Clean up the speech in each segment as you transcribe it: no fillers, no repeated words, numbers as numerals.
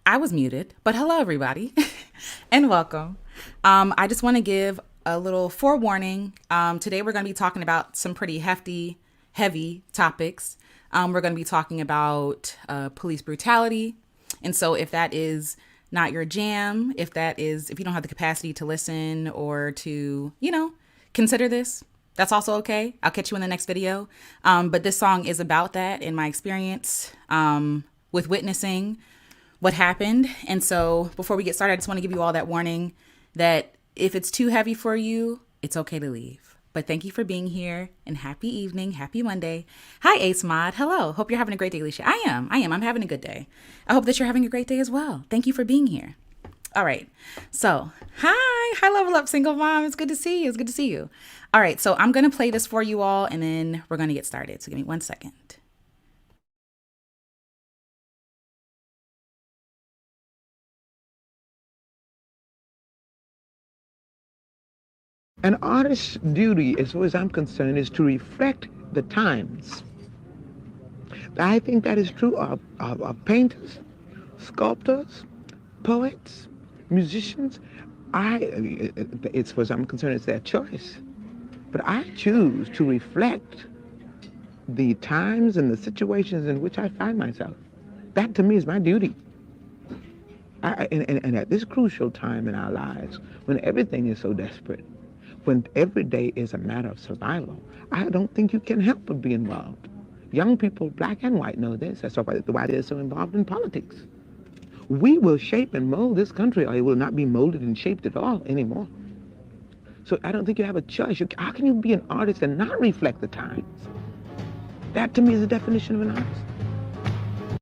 I was muted, but hello, everybody, and welcome. I just want to give a little forewarning. Today, we're going to be talking about some pretty heavy topics. We're going to be talking about police brutality. And so, if that is not your jam, if you don't have the capacity to listen or to, consider this, that's also okay. I'll catch you in the next video. But this song is about that in my experience with witnessing what happened. And so before we get started, I just want to give you all that warning that if it's too heavy for you, it's okay to leave. But thank you for being here and happy evening. Happy Monday. Hi, Ace Mod. Hello. Hope you're having a great day, Alicia. I am. I'm having a good day. I hope that you're having a great day as well. Thank you for being here. All right. So, hi, Level Up Single Mom. It's good to see you. It's good to see you. All right. So I'm going to play this for you all and then we're going to get started. So give me 1 second. An artist's duty, as far as I'm concerned, is to reflect the times. I think that is true of painters, sculptors, poets, musicians. As far as I'm concerned, it's their choice. But I choose to reflect the times and the situations in which I find myself. That, to me, is my duty. And at this crucial time in our lives, when everything is so desperate, when every day is a matter of survival, I don't think you can help but be involved. Young people, black and white, know this. That's why they're so involved in politics. We will shape and mold this country, or it will not be molded and shaped at all anymore. So I don't think you have a choice. How can you be an artist and not reflect the times? That, to me, is the definition of an artist.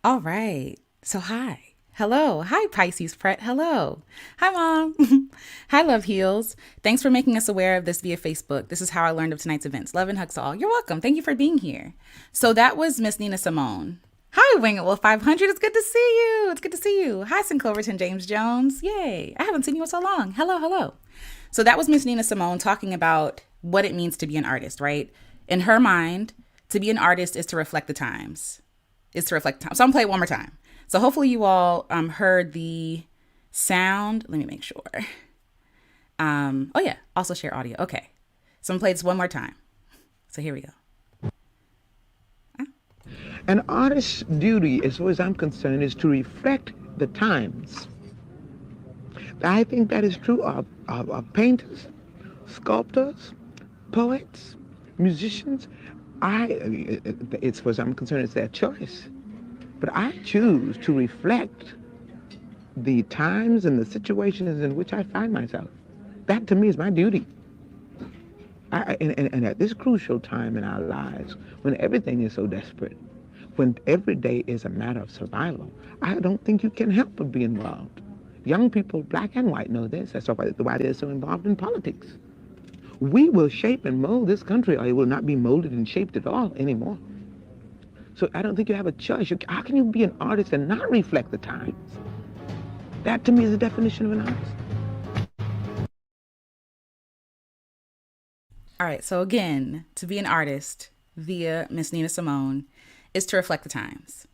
All right. So hi. Hello. Hi, Pisces Pret. Hello. Hi, Mom. Hi, Love Heals. Thanks for making us aware of this via Facebook. This is how I learned of tonight's events. Love and hugs to all. You're welcome. Thank you for being here. So that was Miss Nina Simone. Hi, Wing It Wolf 500. It's good to see you. It's good to see you. Hi, St. Cloverton James Jones. Yay. I haven't seen you in so long. Hello, hello. So that was Miss Nina Simone talking about what it means to be an artist, right? In her mind, to be an artist is to reflect the times. So I'm going to play it one more time. So hopefully you all heard the sound. Let me make sure. Oh yeah, also share audio. Okay. So I'm going to play this one more time. So here we go. An artist's duty, as far as I'm concerned, is to reflect the times. I think that is true of painters, sculptors, poets, musicians. As far as I'm concerned, it's their choice. But I choose to reflect the times and the situations in which I find myself. That, to me, is my duty. And at this crucial time in our lives, when everything is so desperate, when every day is a matter of survival, I don't think you can help but be involved. Young people, black and white, know this. That's why they're so involved in politics. We will shape and mold this country, or it will not be molded and shaped at all anymore. So I don't think you have a choice. How can you be an artist and not reflect the times? That, to me, is the definition of an artist. All right. So again, to be an artist via Miss Nina Simone is to reflect the times.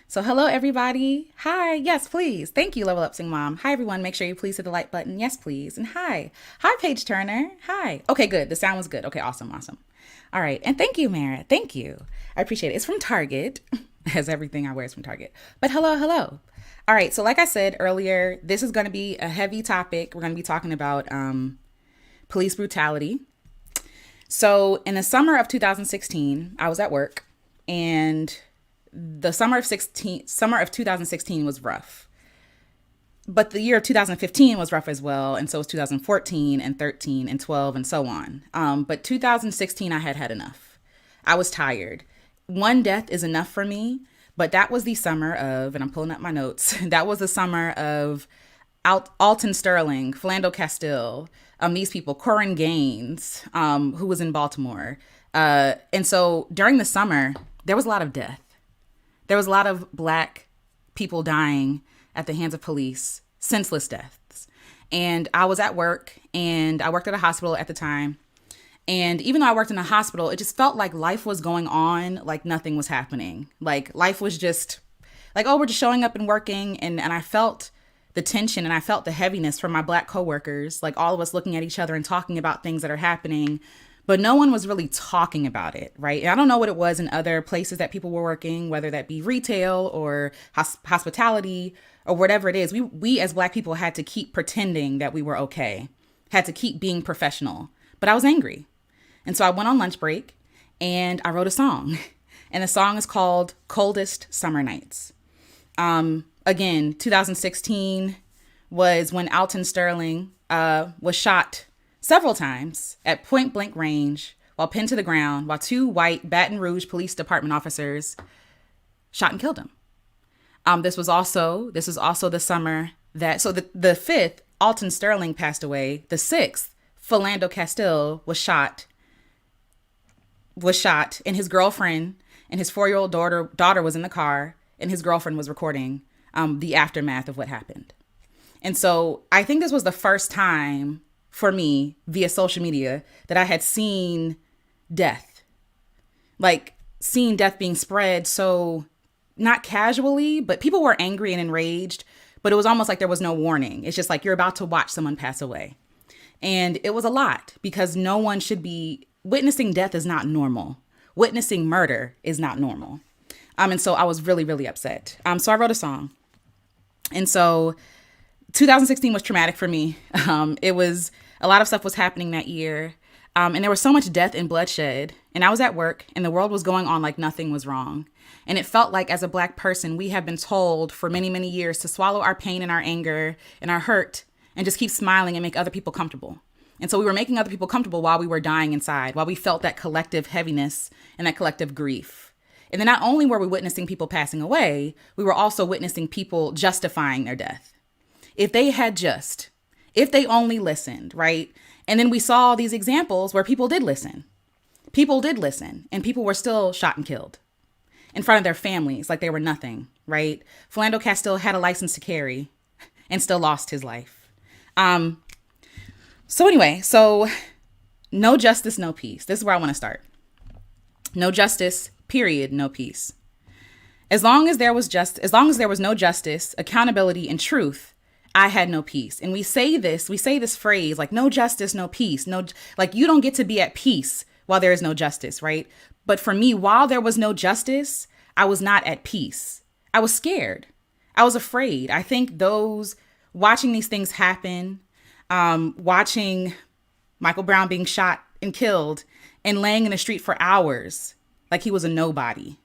So hello, everybody. Hi. Yes, please. Thank you, Level Up Sing Mom. Hi, everyone. Make sure you please hit the like button. Yes, please. And hi. Hi, Paige Turner. Hi. Okay, good. The sound was good. Okay, awesome. All right. And thank you, Mara. Thank you. I appreciate it. It's from Target, as everything I wear is from Target. But hello. All right. So like I said earlier, this is going to be a heavy topic. We're going to be talking about police brutality. So in the summer of 2016, I was at work, and the summer of 2016 was rough. But the year of 2015 was rough as well, and so was 2014 and 13 and 12 and so on. But 2016, I had enough. I was tired. One death is enough for me, but that was the summer of, and I'm pulling up my notes, that was the summer of Alton Sterling, Philando Castile, these people, Corin Gaines, who was in Baltimore. And so during the summer, there was a lot of death. There was a lot of Black people dying at the hands of police, senseless deaths. And I was at work, and I worked at a hospital at the time. And even though I worked in a hospital, it just felt like life was going on, like nothing was happening. Like life was just like, oh, we're just showing up and working. And I felt the tension and I felt the heaviness from my Black coworkers, like all of us looking at each other and talking about things that are happening, but no one was really talking about it, right? And I don't know what it was in other places that people were working, whether that be retail or hospitality or whatever it is. We as Black people had to keep pretending that we were okay, had to keep being professional. But I was angry. And so I went on lunch break and I wrote a song. And the song is called Coldest Summer Nights. Again, 2016 was when Alton Sterling was shot several times at point blank range while pinned to the ground while two white Baton Rouge Police Department officers shot and killed him. This was also the summer that, so the fifth, Alton Sterling passed away. The sixth, Philando Castile was shot, and his girlfriend and his 4-year-old daughter was in the car, and his girlfriend was recording the aftermath of what happened. And so I think this was the first time for me via social media that I had seen death, like seeing death being spread so not casually, but people were angry and enraged, but it was almost like there was no warning. It's just like you're about to watch someone pass away. And it was a lot because no one should be witnessing death is not normal. Witnessing murder is not normal. And so I was really, really upset. So I wrote a song. And so 2016 was traumatic for me. It was a lot of stuff was happening that year. And there was so much death and bloodshed. And I was at work and the world was going on like nothing was wrong. And it felt like as a Black person, we have been told for many, many years to swallow our pain and our anger and our hurt and just keep smiling and make other people comfortable. And so we were making other people comfortable while we were dying inside, while we felt that collective heaviness and that collective grief. And then not only were we witnessing people passing away, we were also witnessing people justifying their death. If they only listened, right? And then we saw these examples where people did listen. And people were still shot and killed in front of their families like they were nothing, right? Philando Castile had a license to carry and still lost his life. So no justice, no peace. This is where I want to start. No justice, period, no peace. As long as there was no justice, accountability, and truth, I had no peace. And we say this phrase like no justice, no peace. No, like you don't get to be at peace while there is no justice, right? But for me, while there was no justice, I was not at peace. I was scared. I was afraid. I think those watching these things happen, watching Michael Brown being shot and killed and laying in the street for hours like he was a nobody,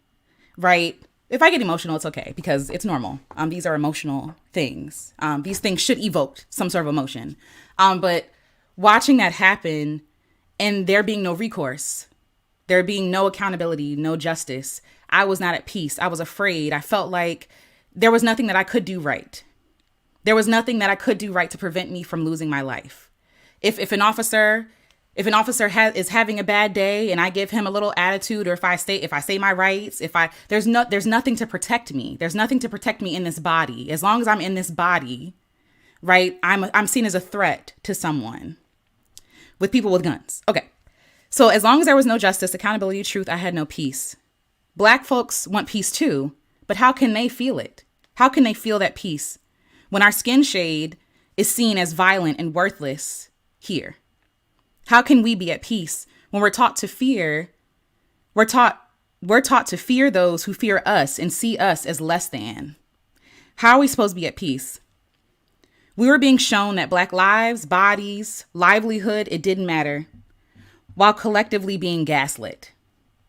right? If I get emotional, it's okay because it's normal. These are emotional things. These things should evoke some sort of emotion. But watching that happen and there being no recourse, there being no accountability, no justice, I was not at peace. I was afraid. I felt like there was nothing that I could do right. There was nothing that I could do right to prevent me from losing my life. If an officer is having a bad day and I give him a little attitude, or if I say my rights, there's nothing to protect me. There's nothing to protect me in this body. As long as I'm in this body, right? I'm seen as a threat to someone with people with guns. Okay. So as long as there was no justice, accountability, truth, I had no peace. Black folks want peace too, but how can they feel it? How can they feel that peace when our skin shade is seen as violent and worthless here? How can we be at peace when we're taught to fear? We're taught to fear those who fear us and see us as less than. How are we supposed to be at peace? We were being shown that Black lives, bodies, livelihood, it didn't matter, while collectively being gaslit,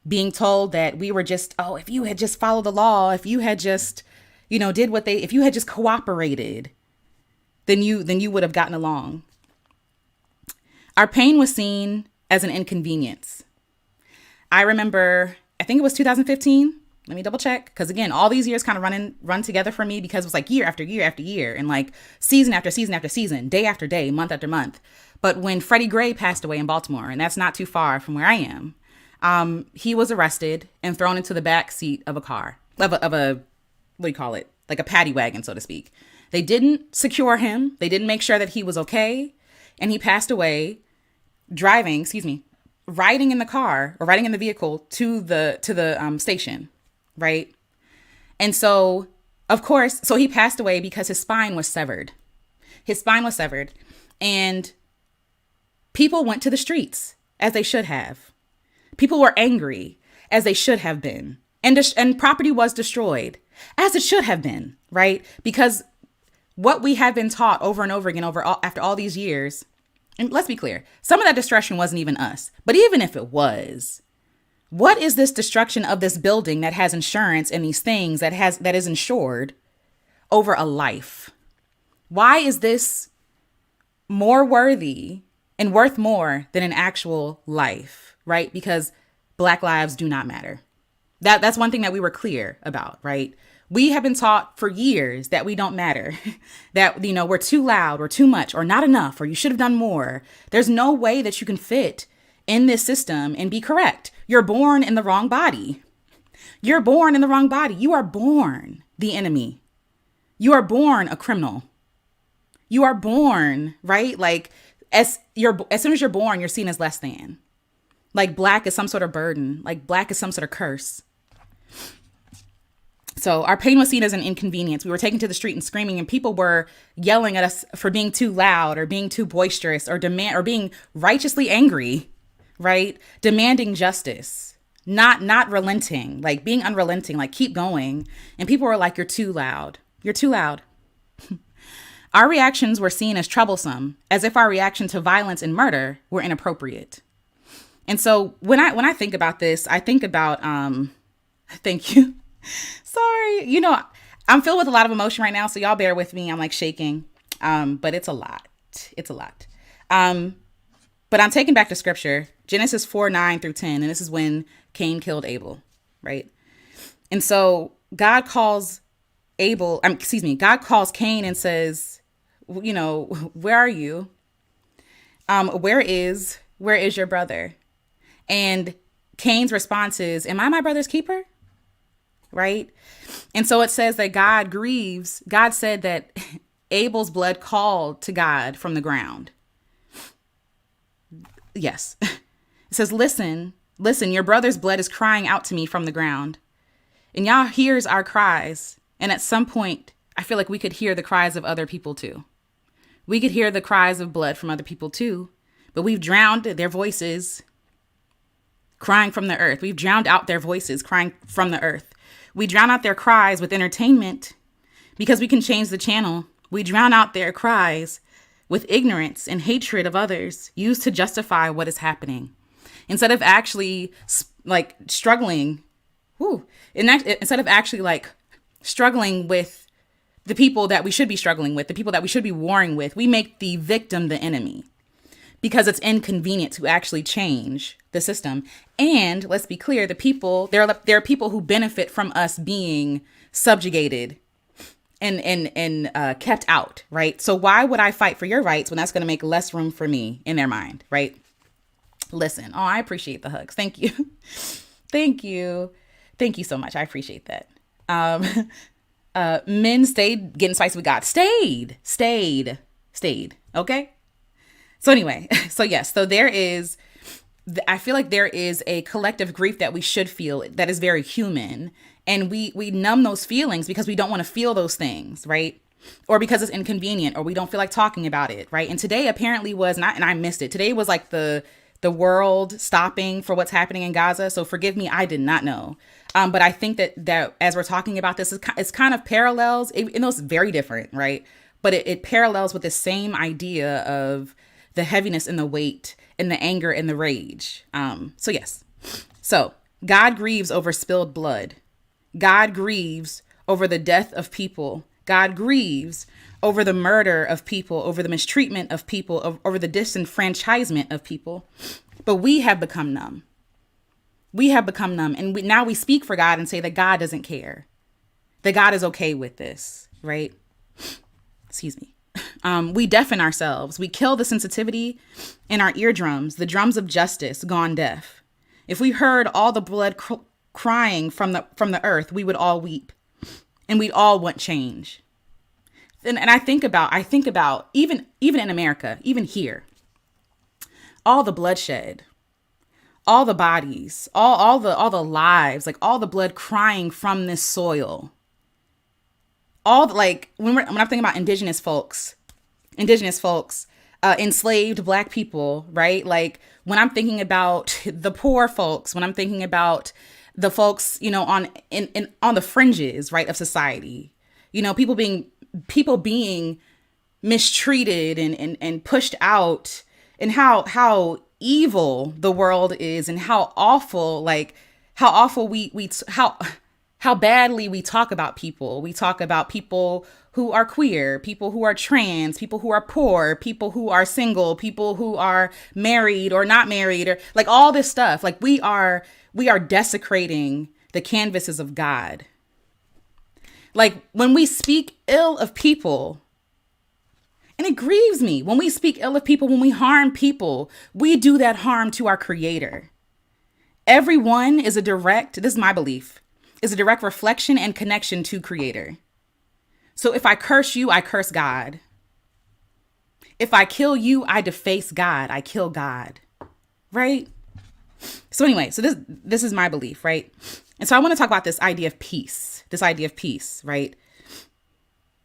being told that we were just, oh, if you had just followed the law, if you had just, if you had just cooperated, then you would have gotten along. Our pain was seen as an inconvenience. I remember, I think it was 2015. Let me double check. Because again, all these years kind of run together for me because it was like year after year after year and like season after season after season, day after day, month after month. But when Freddie Gray passed away in Baltimore, and that's not too far from where I am, he was arrested and thrown into the back seat of a car, of a, what do you call it? Like a paddy wagon, so to speak. They didn't secure him. They didn't make sure that he was okay. And he passed away riding riding in the car or riding in the vehicle to the station, right? And so, of course, so he passed away because his spine was severed. His spine was severed, and people went to the streets as they should have. People were angry as they should have been, and property was destroyed as it should have been, right? Because what we have been taught over and over again after all these years, and let's be clear, some of that destruction wasn't even us, but even if it was, what is this destruction of this building that has insurance and these things that is insured over a life? Why is this more worthy and worth more than an actual life, right? Because Black lives do not matter. That's one thing that we were clear about, right? We have been taught for years that we don't matter, that, we're too loud or too much or not enough, or you should have done more. There's no way that you can fit in this system and be correct. You're born in the wrong body. You're born in the wrong body. You are born the enemy. You are born a criminal. You are born, right? Like as soon as you're born, you're seen as less than. Like Black is some sort of burden. Like Black is some sort of curse. So our pain was seen as an inconvenience. We were taken to the street and screaming, and people were yelling at us for being too loud or being too boisterous or being righteously angry, right? Demanding justice, not relenting, like being unrelenting, like keep going. And people were like, you're too loud. You're too loud. Our reactions were seen as troublesome, as if our reaction to violence and murder were inappropriate. And so when I think about this, I think about, thank you. Sorry. I'm filled with a lot of emotion right now, so y'all bear with me. I'm like shaking, but it's a lot. It's a lot. But I'm taken back to scripture, Genesis 4:9-10. And this is when Cain killed Abel, right? And so God calls God calls Cain and says, where are you? Where is your brother? And Cain's response is, am I my brother's keeper? Right? And so it says that God grieves. God said that Abel's blood called to God from the ground. Yes. It says, listen, your brother's blood is crying out to me from the ground. And Yah hears our cries. And at some point, I feel like we could hear the cries of other people too. We could hear the cries of blood from other people too. But we've drowned their voices crying from the earth. We've drowned out their voices crying from the earth. We drown out their cries with entertainment because we can change the channel. We drown out their cries with ignorance and hatred of others used to justify what is happening. Instead of actually struggling, instead of actually struggling with the people that we should be struggling with, the people that we should be warring with, we make the victim the enemy because it's inconvenient to actually change the system. And let's be clear, there are people who benefit from us being subjugated and kept out, right? So why would I fight for your rights when that's going to make less room for me in their mind, right? Listen, I appreciate the hugs. Thank you. Thank you. Thank you so much. I appreciate that. Men stayed getting spicy with God. Stayed. Okay. So anyway, so there is, I feel like there is a collective grief that we should feel that is very human. And we numb those feelings because we don't want to feel those things, right? Or because it's inconvenient or we don't feel like talking about it, right? And today apparently was not, and I missed it. Today was like the world stopping for what's happening in Gaza. So forgive me, I did not know. But I think that as we're talking about this, it's kind of parallels, even though it's very different, right? But it parallels with the same idea of the heaviness and the weight and the anger and the rage. So God grieves over spilled blood. God grieves over the death of people. God grieves over the murder of people, over the mistreatment of people, over the disenfranchisement of people. But we have become numb. And now we speak for God and say that God doesn't care, that God is okay with this, right? Excuse me. We deafen ourselves. We kill the sensitivity in our eardrums, the drums of justice gone deaf. If we heard all the blood crying from the earth, we would all weep and we'd all want change. And I think about even in America, even here, all the bloodshed, all the bodies, all the lives, like all the blood crying from this soil. All the, like when I'm thinking about indigenous folks, enslaved Black people, right? Like when I'm thinking about the poor folks, when I'm thinking about the folks, on the fringes, right, of society, people being mistreated and pushed out, and how evil the world is, and how awful, how badly we talk about people. We talk about people who are queer, people who are trans, people who are poor, people who are single, people who are married or not married, or like all this stuff. Like we are desecrating the canvases of God. Like when we speak ill of people, and it grieves me when we speak ill of people, when we harm people, we do that harm to our Creator. Everyone is this is my belief, is a direct reflection and connection to Creator. So if I curse you, I curse God. If I kill you, I deface God. I kill God. Right? So anyway, so this is my belief, right? And so I want to talk about this idea of peace, right?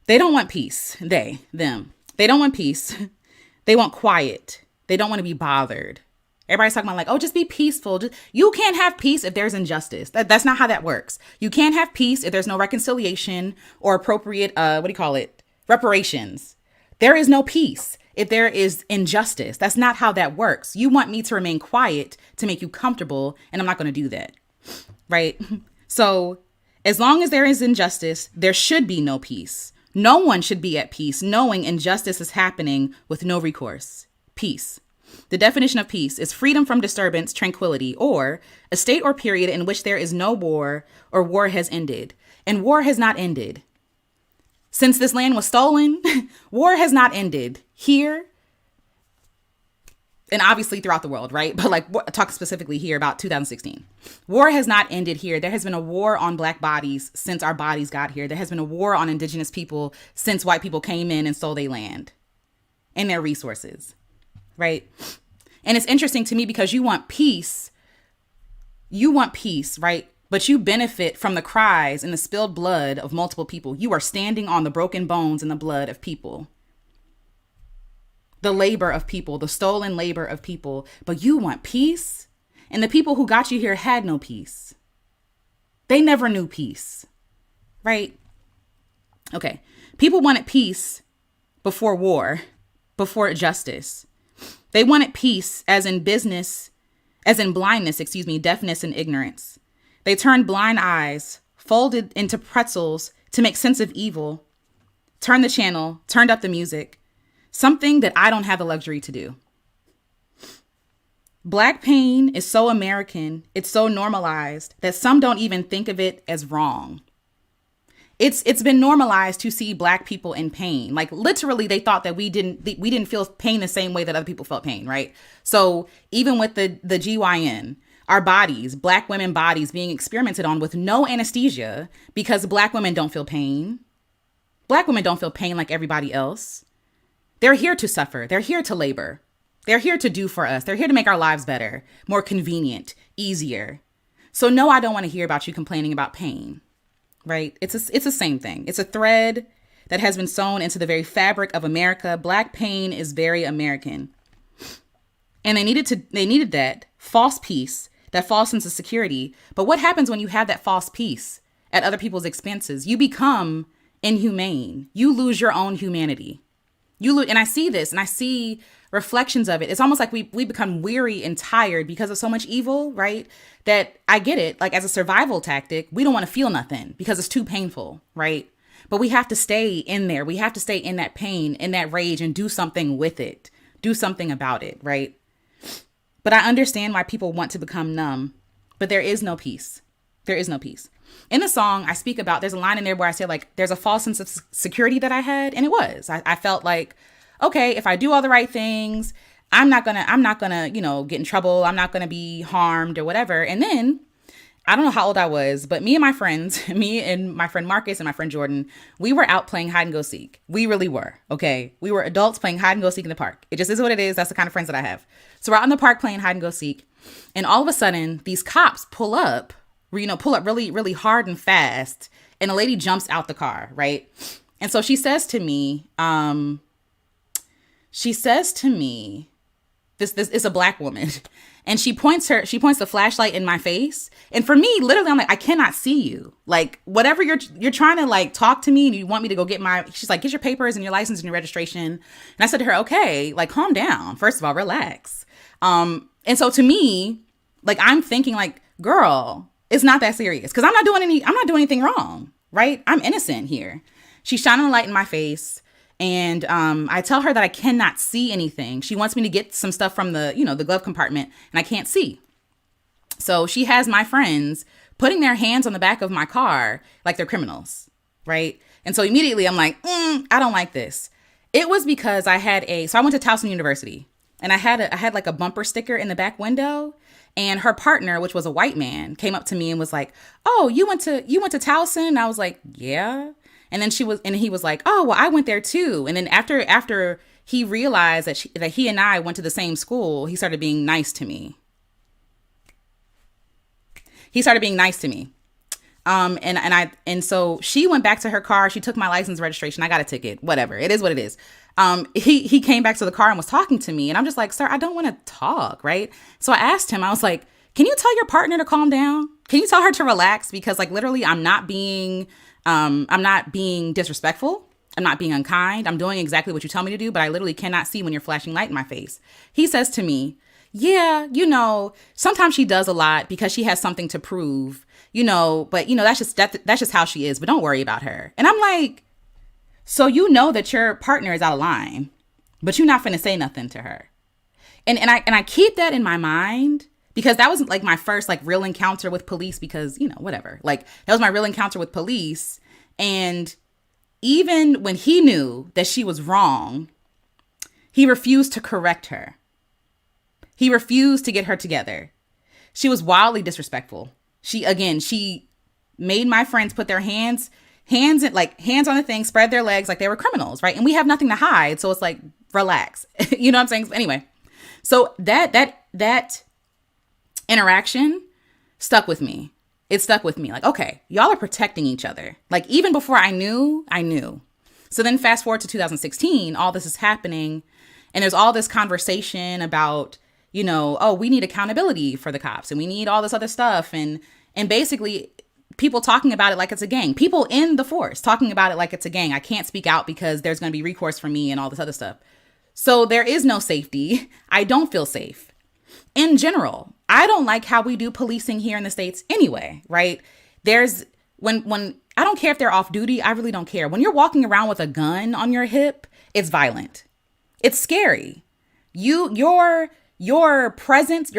They don't want peace. Them. They don't want peace. They want quiet. They don't want to be bothered. Everybody's talking about like, oh, just be peaceful. You can't have peace if there's injustice. That's not how that works. You can't have peace if there's no reconciliation or appropriate, reparations. There is no peace if there is injustice. That's not how that works. You want me to remain quiet to make you comfortable, and I'm not going to do that. Right? So as long as there is injustice, there should be no peace. No one should be at peace knowing injustice is happening with no recourse. Peace. The definition of peace is freedom from disturbance, tranquility, or a state or period in which there is no war or war has ended. And war has not ended. Since this land was stolen, war has not ended here and obviously throughout the world, right? But like talk specifically here about 2016. War has not ended here. There has been a war on Black bodies since our bodies got here. There has been a war on indigenous people since white people came in and stole their land and their resources. Right. And it's interesting to me because you want peace, right? But you benefit from the cries and the spilled blood of multiple people. You are standing on the broken bones and the blood of people, the labor of people, the stolen labor of people. But you want peace. And the people who got you here had no peace. They never knew peace. Right. OK, people wanted peace before war, before justice. They wanted peace as in blindness, deafness and ignorance. They turned blind eyes, folded into pretzels to make sense of evil, turned the channel, turned up the music, something that I don't have the luxury to do. Black pain is so American, it's so normalized that some don't even think of it as wrong. It's been normalized to see Black people in pain. Like literally, they thought that we didn't feel pain the same way that other people felt pain, right? So even with the GYN, our bodies, Black women bodies being experimented on with no anesthesia because Black women don't feel pain. Black women don't feel pain like everybody else. They're here to suffer. They're here to labor. They're here to do for us. They're here to make our lives better, more convenient, easier. So no, I don't want to hear about you complaining about pain. Right? It's the same thing. It's a thread that has been sewn into the very fabric of America. Black pain is very American. And they needed that false peace, that false sense of security. But what happens when you have that false peace at other people's expenses? You become inhumane. You lose your own humanity. And I see this, and I see reflections of it. It's almost like we become weary and tired because of so much evil, right? That I get it. Like as a survival tactic, we don't want to feel nothing because it's too painful, right? But we have to stay in there. We have to stay in that pain, in that rage, and do something with it. Do something about it, right? But I understand why people want to become numb, but there is no peace. There is no peace. In the song, I speak about, there's a line in there where I say like, there's a false sense of security that I had. And it was, I felt like, okay, if I do all the right things, I'm not gonna, get in trouble. I'm not gonna be harmed or whatever. And then I don't know how old I was, but me and my friends, me and my friend Marcus and my friend Jordan, we were out playing hide and go seek. We really were. Okay. We were adults playing hide and go seek in the park. It just is what it is. That's the kind of friends that I have. So we're out in the park playing hide and go seek. And all of a sudden, these cops pull up, pull up really, really hard and fast. And a lady jumps out the car. Right. And so she says to me, this is a black woman. And she points the flashlight in my face. And for me, literally, I'm like, I cannot see you. Like, whatever you're trying to like talk to me and you want me to go she's like, get your papers and your license and your registration. And I said to her, okay, like, calm down. First of all, relax. And so to me, like, I'm thinking like, girl, it's not that serious. Cause I'm not doing anything wrong. Right. I'm innocent here. She's shining a light in my face. And I tell her that I cannot see anything. She wants me to get some stuff from the glove compartment, and I can't see. So she has my friends putting their hands on the back of my car like they're criminals, right? And so immediately I'm like, I don't like this. It was because so I went to Towson University, and I had like a bumper sticker in the back window, and her partner, which was a white man, came up to me and was like, "Oh, you went to Towson?" And I was like, "Yeah." And then he was like, "Oh, well, I went there too." And then after he realized that he and I went to the same school, he started being nice to me. And so she went back to her car. She took my license, registration. I got a ticket, whatever. It is what it is. He came back to the car and was talking to me. And I'm just like, sir, I don't want to talk. Right. So I asked him, I was like, can you tell your partner to calm down? Can you tell her to relax? Because like, literally, I'm not being disrespectful. I'm not being unkind. I'm doing exactly what you tell me to do, but I literally cannot see when you're flashing light in my face. He says to me, yeah, sometimes she does a lot because she has something to prove, but that's just how she is, but don't worry about her. And I'm like, so that your partner is out of line, but you're not finna say nothing to her. And I keep that in my mind because that wasn't like my first like real encounter with police because, whatever, like that was my real encounter with police. And even when he knew that she was wrong, he refused to correct her. He refused to get her together. She was wildly disrespectful. She made my friends put their hands on the thing, spread their legs like they were criminals, right? And we have nothing to hide. So it's like, relax. You know what I'm saying? Anyway, so that interaction stuck with me. It stuck with me. Like, okay, y'all are protecting each other. Like, even before I knew. So then fast forward to 2016, all this is happening. And there's all this conversation about, oh, we need accountability for the cops and we need all this other stuff. And basically people talking about it like it's a gang. People in the force talking about it like it's a gang. I can't speak out because there's going to be recourse for me and all this other stuff. So there is no safety. I don't feel safe. In general, I don't like how we do policing here in the States anyway, right? When I don't care if they're off duty, I really don't care. When you're walking around with a gun on your hip, it's violent. It's scary. Your presence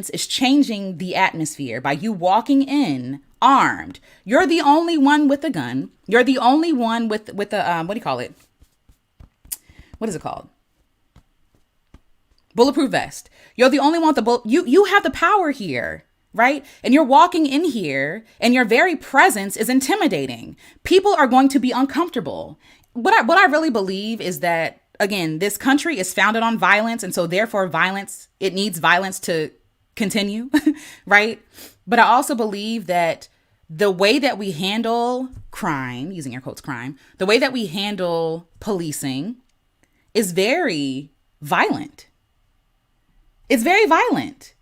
is changing the atmosphere by you walking in armed. You're the only one with a gun. You're the only one with the what do you call it? What is it called? Bulletproof vest. You're the only one with the bullet. You have the power here, right? And you're walking in here and your very presence is intimidating. People are going to be uncomfortable. What I really believe is that, again, this country is founded on violence. And so therefore it needs violence to continue, right? But I also believe that the way that we handle crime, using air quotes crime, the way that we handle policing is very violent. It's very violent.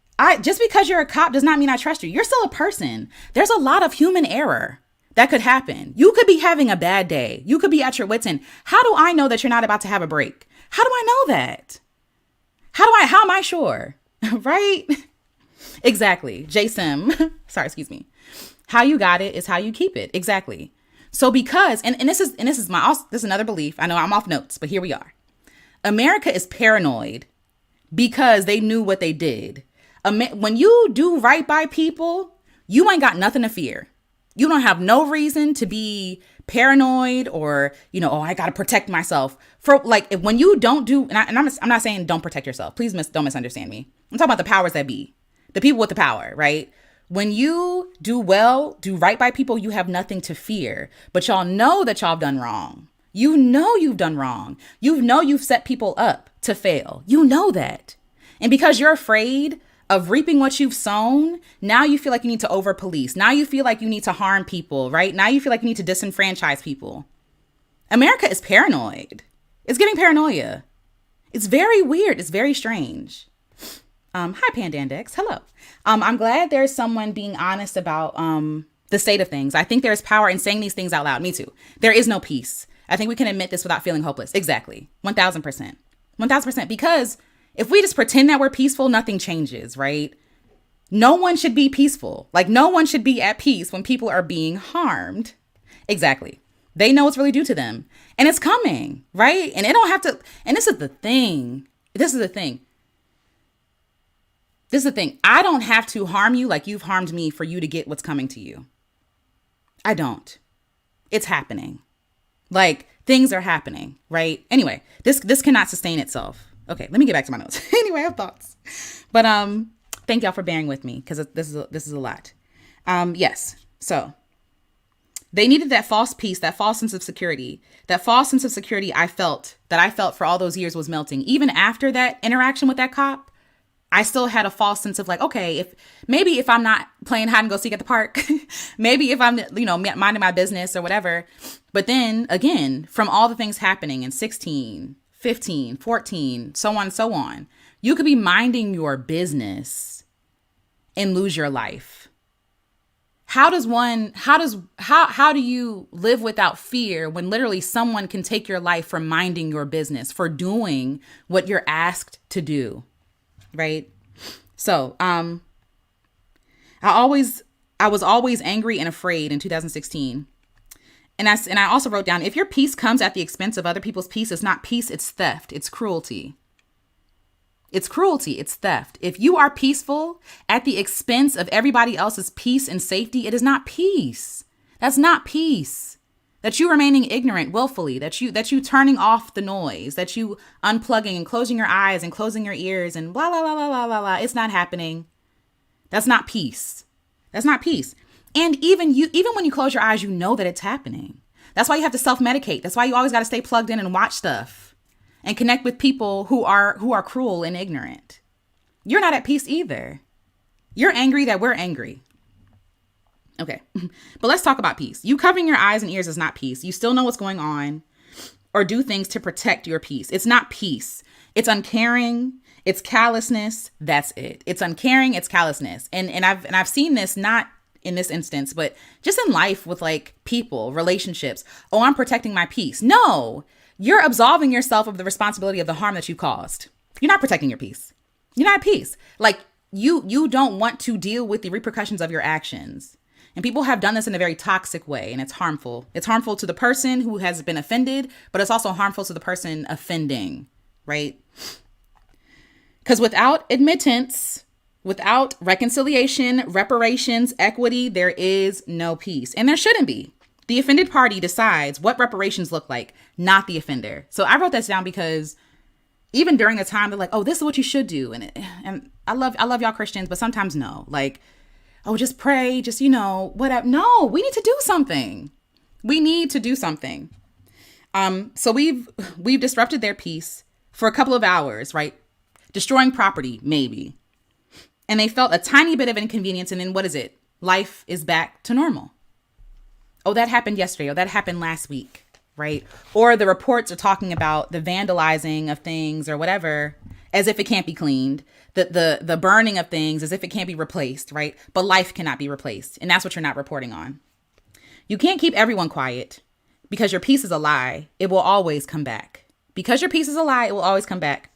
Just because you're a cop does not mean I trust you. You're still a person. There's a lot of human error that could happen. You could be having a bad day. You could be at your wit's end. How do I know that you're not about to have a break? How do I know that? How am I sure? Right? Exactly. Sim. Sorry, excuse me. How you got it is how you keep it. Exactly. So because, and this is another belief. I know I'm off notes, but here we are. America is paranoid because they knew what they did. When you do right by people, you ain't got nothing to fear. You don't have no reason to be paranoid or, oh, I got to protect myself. When you don't do, and I'm not saying don't protect yourself. Please don't misunderstand me. I'm talking about the powers that be, the people with the power, right? When you do well, do right by people, you have nothing to fear. But y'all know that y'all have done wrong. You know you've done wrong. You know you've set people up to fail. You know that. And because you're afraid of reaping what you've sown, now you feel like you need to over police. Now you feel like you need to harm people, right? Now you feel like you need to disenfranchise people. America is paranoid. It's giving paranoia. It's very weird. It's very strange. Hi, Pandandex. Hello. I'm glad there's someone being honest about the state of things. I think there's power in saying these things out loud. Me too. There is no peace. I think we can admit this without feeling hopeless. Exactly. 1000%. 1000%. Because if we just pretend that we're peaceful, nothing changes, right? No one should be peaceful. Like, no one should be at peace when people are being harmed. Exactly. They know what's really due to them. And it's coming, right? And it don't have to. And this is the thing. This is the thing. I don't have to harm you like you've harmed me for you to get what's coming to you. I don't. It's happening. Like, things are happening, right? Anyway, this cannot sustain itself. Okay, let me get back to my notes. Anyway, I have thoughts. But thank y'all for bearing with me because this is a lot. Yes. So they needed that false peace, that false sense of security. That false sense of security I felt for all those years was melting. Even after that interaction with that cop, I still had a false sense of like, okay, if I'm not playing hide and go seek at the park, maybe if I'm, minding my business or whatever. But then again, from all the things happening in 16, 15, 14, so on and so on, you could be minding your business and lose your life. How do you live without fear when literally someone can take your life for minding your business, for doing what you're asked to do? Right. So, I was always angry and afraid in 2016. And I also wrote down, if your peace comes at the expense of other people's peace, it's not peace, it's theft. It's cruelty. It's cruelty. It's theft. If you are peaceful at the expense of everybody else's peace and safety, it is not peace. That's not peace. That you remaining ignorant willfully, that you turning off the noise, that you unplugging and closing your eyes and closing your ears and blah, blah, blah, blah, blah, blah, blah. It's not happening. That's not peace. That's not peace. And even when you close your eyes, you know that it's happening. That's why you have to self-medicate. That's why you always got to stay plugged in and watch stuff and connect with people who are cruel and ignorant. You're not at peace either. You're angry that we're angry. Okay, but let's talk about peace. You covering your eyes and ears is not peace. You still know what's going on or do things to protect your peace. It's not peace. It's uncaring. It's callousness. That's it. It's uncaring. It's callousness. And I've seen this not in this instance, but just in life with like people, relationships. Oh, I'm protecting my peace. No, you're absolving yourself of the responsibility of the harm that you caused. You're not protecting your peace. You're not at peace. Like you don't want to deal with the repercussions of your actions. And people have done this in a very toxic way, and it's harmful. It's harmful to the person who has been offended, but it's also harmful to the person offending, right? Because without admittance, without reconciliation, reparations, equity, there is no peace. And there shouldn't be. The offended party decides what reparations look like, not the offender. So I wrote this down because even during the time, they're like, oh, this is what you should do. And I love y'all Christians, but sometimes no. Like, oh, just pray, just, whatever. No, we need to do something. We need to do something. So we've disrupted their peace for a couple of hours, right? Destroying property, maybe. And they felt a tiny bit of inconvenience. And then what is it? Life is back to normal. Oh, that happened yesterday. Or that happened last week, right? Or the reports are talking about the vandalizing of things or whatever, as if it can't be cleaned. The burning of things as if it can't be replaced, right? But life cannot be replaced. And that's what you're not reporting on. You can't keep everyone quiet because your peace is a lie. It will always come back. Because your peace is a lie, it will always come back.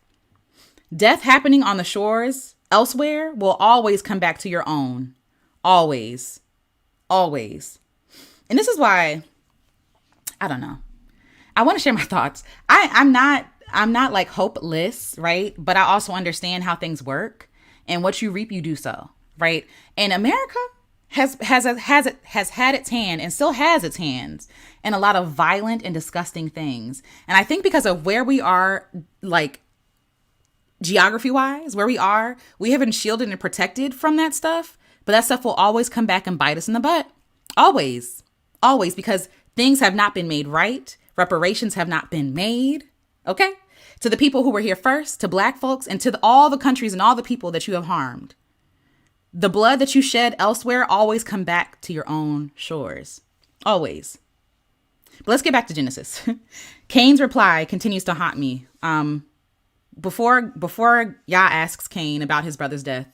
Death happening on the shores elsewhere will always come back to your own. Always. Always. And this is why, I don't know. I want to share my thoughts. I'm not like hopeless, right? But I also understand how things work, and what you reap, you do so, right? And America has had its hand and still has its hands in a lot of violent and disgusting things. And I think because of where we are, like geography wise, where we are, we have been shielded and protected from that stuff But that stuff will always come back and bite us in the butt. Always. Always, because things have not been made right. Reparations have not been made. Okay? To the people who were here first, to Black folks, and to all the countries and all the people that you have harmed. The blood that you shed elsewhere always come back to your own shores. Always. But let's get back to Genesis. Cain's reply continues to haunt me. Before Yah asks Cain about his brother's death,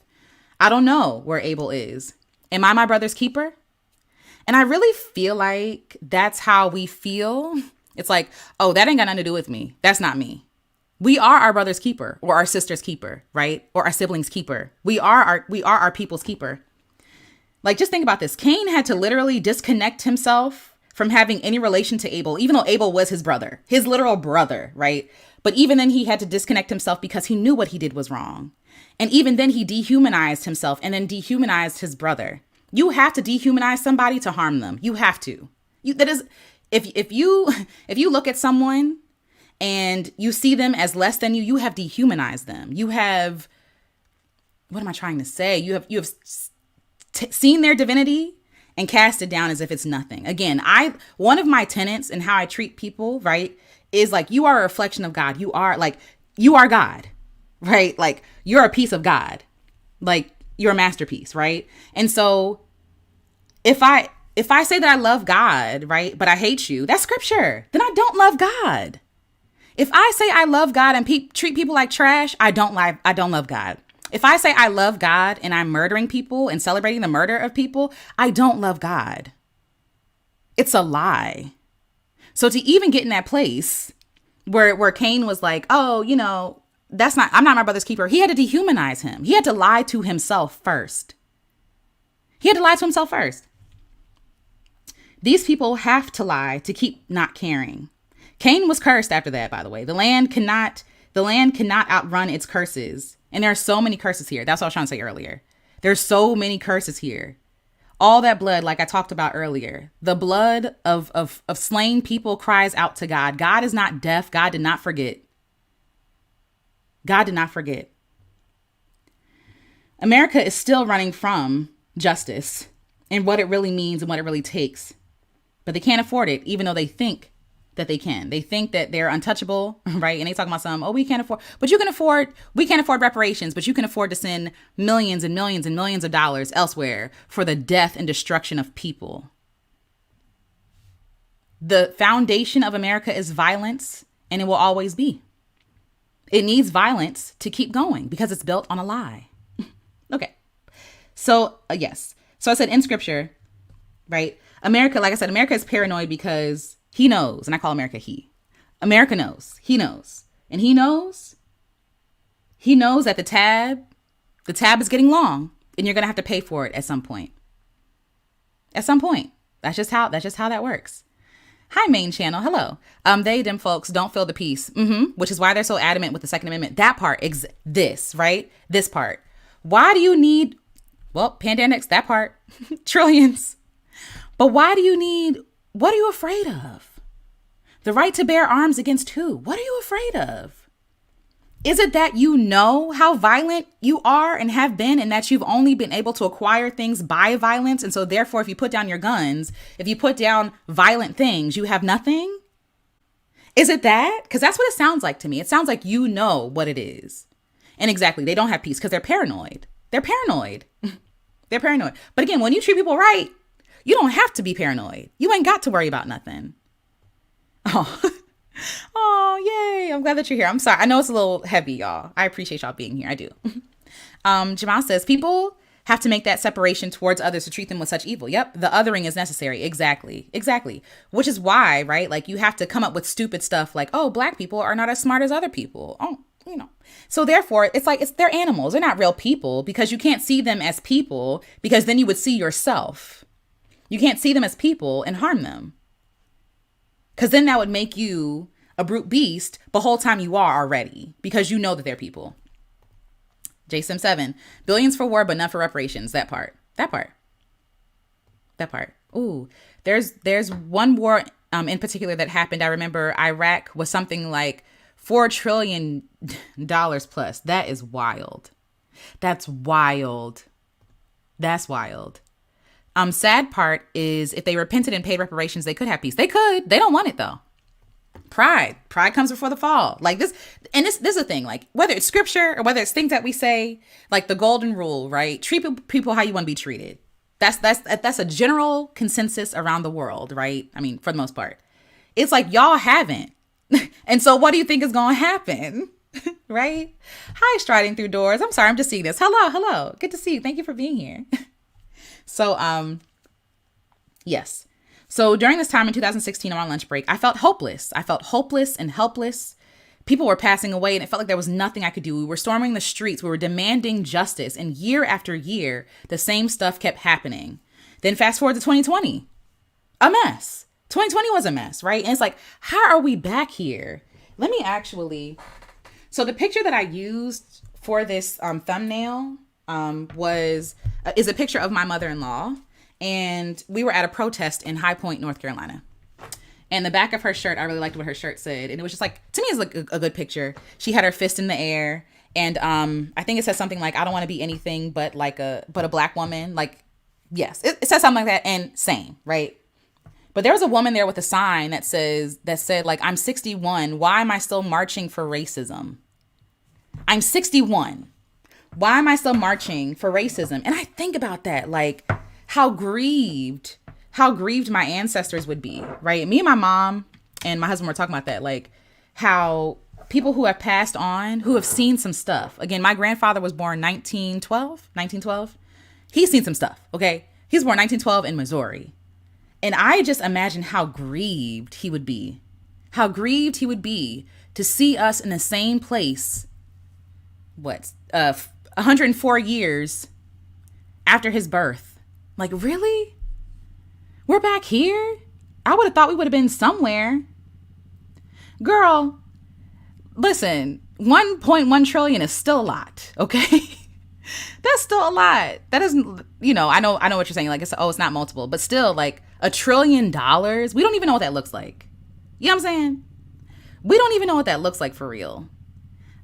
I don't know where Abel is. Am I my brother's keeper? And I really feel like that's how we feel. It's like, oh, that ain't got nothing to do with me. That's not me. We are our brother's keeper, or our sister's keeper, right? Or our sibling's keeper. We are our people's keeper. Like, just think about this. Cain had to literally disconnect himself from having any relation to Abel, even though Abel was his brother, his literal brother, right? But even then he had to disconnect himself because he knew what he did was wrong. And even then he dehumanized himself and then dehumanized his brother. You have to dehumanize somebody to harm them. You have to. If you look at someone and you see them as less than you, you have dehumanized them. You have, what am I trying to say? You have seen their divinity and cast it down as if it's nothing. Again, one of my tenets in how I treat people, right, is like, you are a reflection of God. You are God, right? Like, you're a piece of God. Like, you're a masterpiece, right? And so if I say that I love God, right, but I hate you, that's scripture. Then I don't love God. If I say I love God and treat people like trash, I don't love God. If I say I love God and I'm murdering people and celebrating the murder of people, I don't love God. It's a lie. So to even get in that place where Cain was like, oh, I'm not my brother's keeper. He had to dehumanize him. He had to lie to himself first. These people have to lie to keep not caring. Cain was cursed after that, by the way. The land cannot outrun its curses. And there are so many curses here. That's what I was trying to say earlier. There's so many curses here. All that blood, like I talked about earlier, the blood of slain people cries out to God. God is not deaf. God did not forget. God did not forget. America is still running from justice and what it really means and what it really takes. But they can't afford it, even though they think that they can. They think that they're untouchable, right? And they talk about we can't afford, we can't afford reparations, but you can afford to send millions and millions and millions of dollars elsewhere for the death and destruction of people. The foundation of America is violence, and it will always be. It needs violence to keep going because it's built on a lie. Okay. So, yes. So I said in scripture, right? America, like I said, America is paranoid because he knows, and I call America he. America knows. He knows. And he knows that the tab is getting long, and you're going to have to pay for it at some point. At some point. That's just how that works. Hi, main channel. Hello. Them folks don't feel the peace. Which is why they're so adamant with the Second Amendment. That part, this, right? This part. Why do you need, pandemics, that part, trillions. But what are you afraid of? The right to bear arms against who? What are you afraid of? Is it that you know how violent you are and have been, and that you've only been able to acquire things by violence? And so therefore, if you put down your guns, if you put down violent things, you have nothing? Is it that? Because that's what it sounds like to me. It sounds like you know what it is. And exactly, they don't have peace because they're paranoid. They're paranoid. They're paranoid. But again, when you treat people right, you don't have to be paranoid. You ain't got to worry about nothing. Oh, yay. I'm glad that you're here. I'm sorry. I know it's a little heavy, y'all. I appreciate y'all being here. I do. Jamal says, people have to make that separation towards others to treat them with such evil. Yep. The othering is necessary. Exactly. Which is why, right? Like, you have to come up with stupid stuff like, oh, Black people are not as smart as other people. Oh, So therefore, they're animals. They're not real people, because you can't see them as people, because then you would see yourself. You can't see them as people and harm them, because then that would make you a brute beast the whole time you are already, because you know that they're people. JSim 7, billions for war, but none for reparations. That part. Ooh, there's one war in particular that happened. I remember Iraq was something like $4 trillion plus. That is wild. That's wild. That's wild. Sad part is if they repented and paid reparations, they could have peace. They could. They don't want it though. Pride comes before the fall. Like this, and this is a thing. Like whether it's scripture or whether it's things that we say, like the golden rule, right? Treat people how you want to be treated. That's a general consensus around the world, right? I mean, for the most part, it's like y'all haven't, and so what do you think is going to happen, right? Hi, striding through doors. I'm sorry, I'm just seeing this. Hello, good to see you. Thank you for being here. So, yes. So during this time in 2016 on my lunch break, I felt hopeless. I felt hopeless and helpless. People were passing away and it felt like there was nothing I could do. We were storming the streets. We were demanding justice. And year after year, the same stuff kept happening. Then fast forward to 2020, a mess. 2020 was a mess, right? And it's like, how are we back here? Let me actually. So the picture that I used for this thumbnail is a picture of my mother-in-law. And we were at a protest in High Point, North Carolina. And the back of her shirt, I really liked what her shirt said. And it was just like, to me, it's like a good picture. She had her fist in the air. And I think it says something like, I don't want to be anything but a black woman. Like, yes, it says something like that. And same, right? But there was a woman there with a sign that said like, I'm 61. Why am I still marching for racism? I'm 61. Why am I still marching for racism? And I think about that, like, how grieved my ancestors would be, right? Me and my mom and my husband were talking about that, like how people who have passed on, who have seen some stuff. Again, my grandfather was born 1912. He's seen some stuff, okay? He was born 1912 in Missouri. And I just imagine how grieved he would be. How grieved he would be to see us in the same place, 104 years after his birth. Like, really? We're back here? I would have thought we would have been somewhere. Girl, listen, 1.1 trillion is still a lot, okay? That's still a lot. That isn't, I know what you're saying. Like, it's not multiple, but still, like, $1 trillion. We don't even know what that looks like. You know what I'm saying? We don't even know what that looks like for real.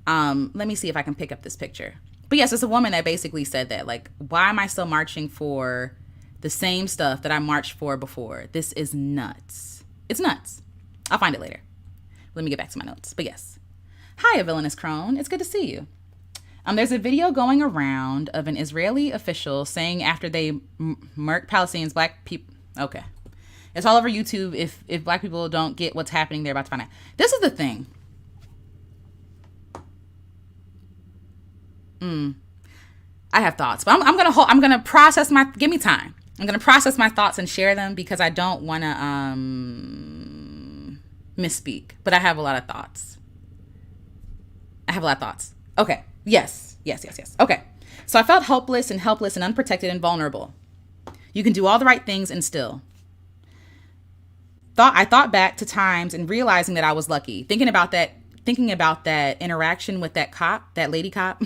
Let me see if I can pick up this picture. But yes, it's a woman that basically said that, like, why am I still marching for the same stuff that I marched for before? This is nuts. It's nuts. I'll find it later. Let me get back to my notes. But yes. Hi, a villainous crone. It's good to see you. There's a video going around of an Israeli official saying after they murked Palestinians, black people. Okay. It's all over YouTube. If black people don't get what's happening, they're about to find out. This is the thing. I have thoughts, but I'm gonna process give me time. I'm gonna process my thoughts and share them because I don't want to misspeak, but I have a lot of thoughts. Okay. Yes. Okay. So I felt helpless and unprotected and vulnerable. You can do all the right things and still. I thought back to times and realizing that I was lucky. Thinking about that interaction with that lady cop.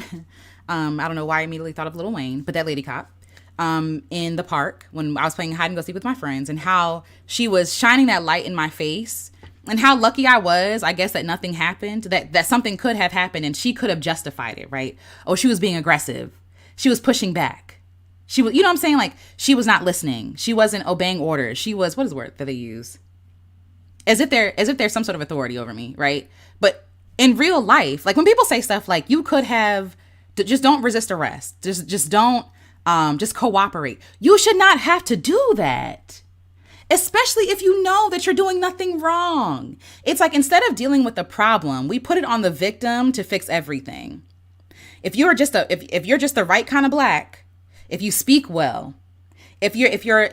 I don't know why I immediately thought of Lil Wayne, but that lady cop in the park when I was playing hide and go seek with my friends, and how she was shining that light in my face, and how lucky I was, I guess, that nothing happened, that something could have happened and she could have justified it, right? Oh, she was being aggressive. She was pushing back. She was, you know what I'm saying? Like, she was not listening. She wasn't obeying orders. She was, what is the word that they use? As if there's some sort of authority over me, right? But in real life, like when people say stuff like, you could have, just don't resist arrest. Just don't, just cooperate. You should not have to do that. Especially if you know that you're doing nothing wrong. It's like, instead of dealing with the problem, we put it on the victim to fix everything. If you're just the right kind of black, if you speak well, if you're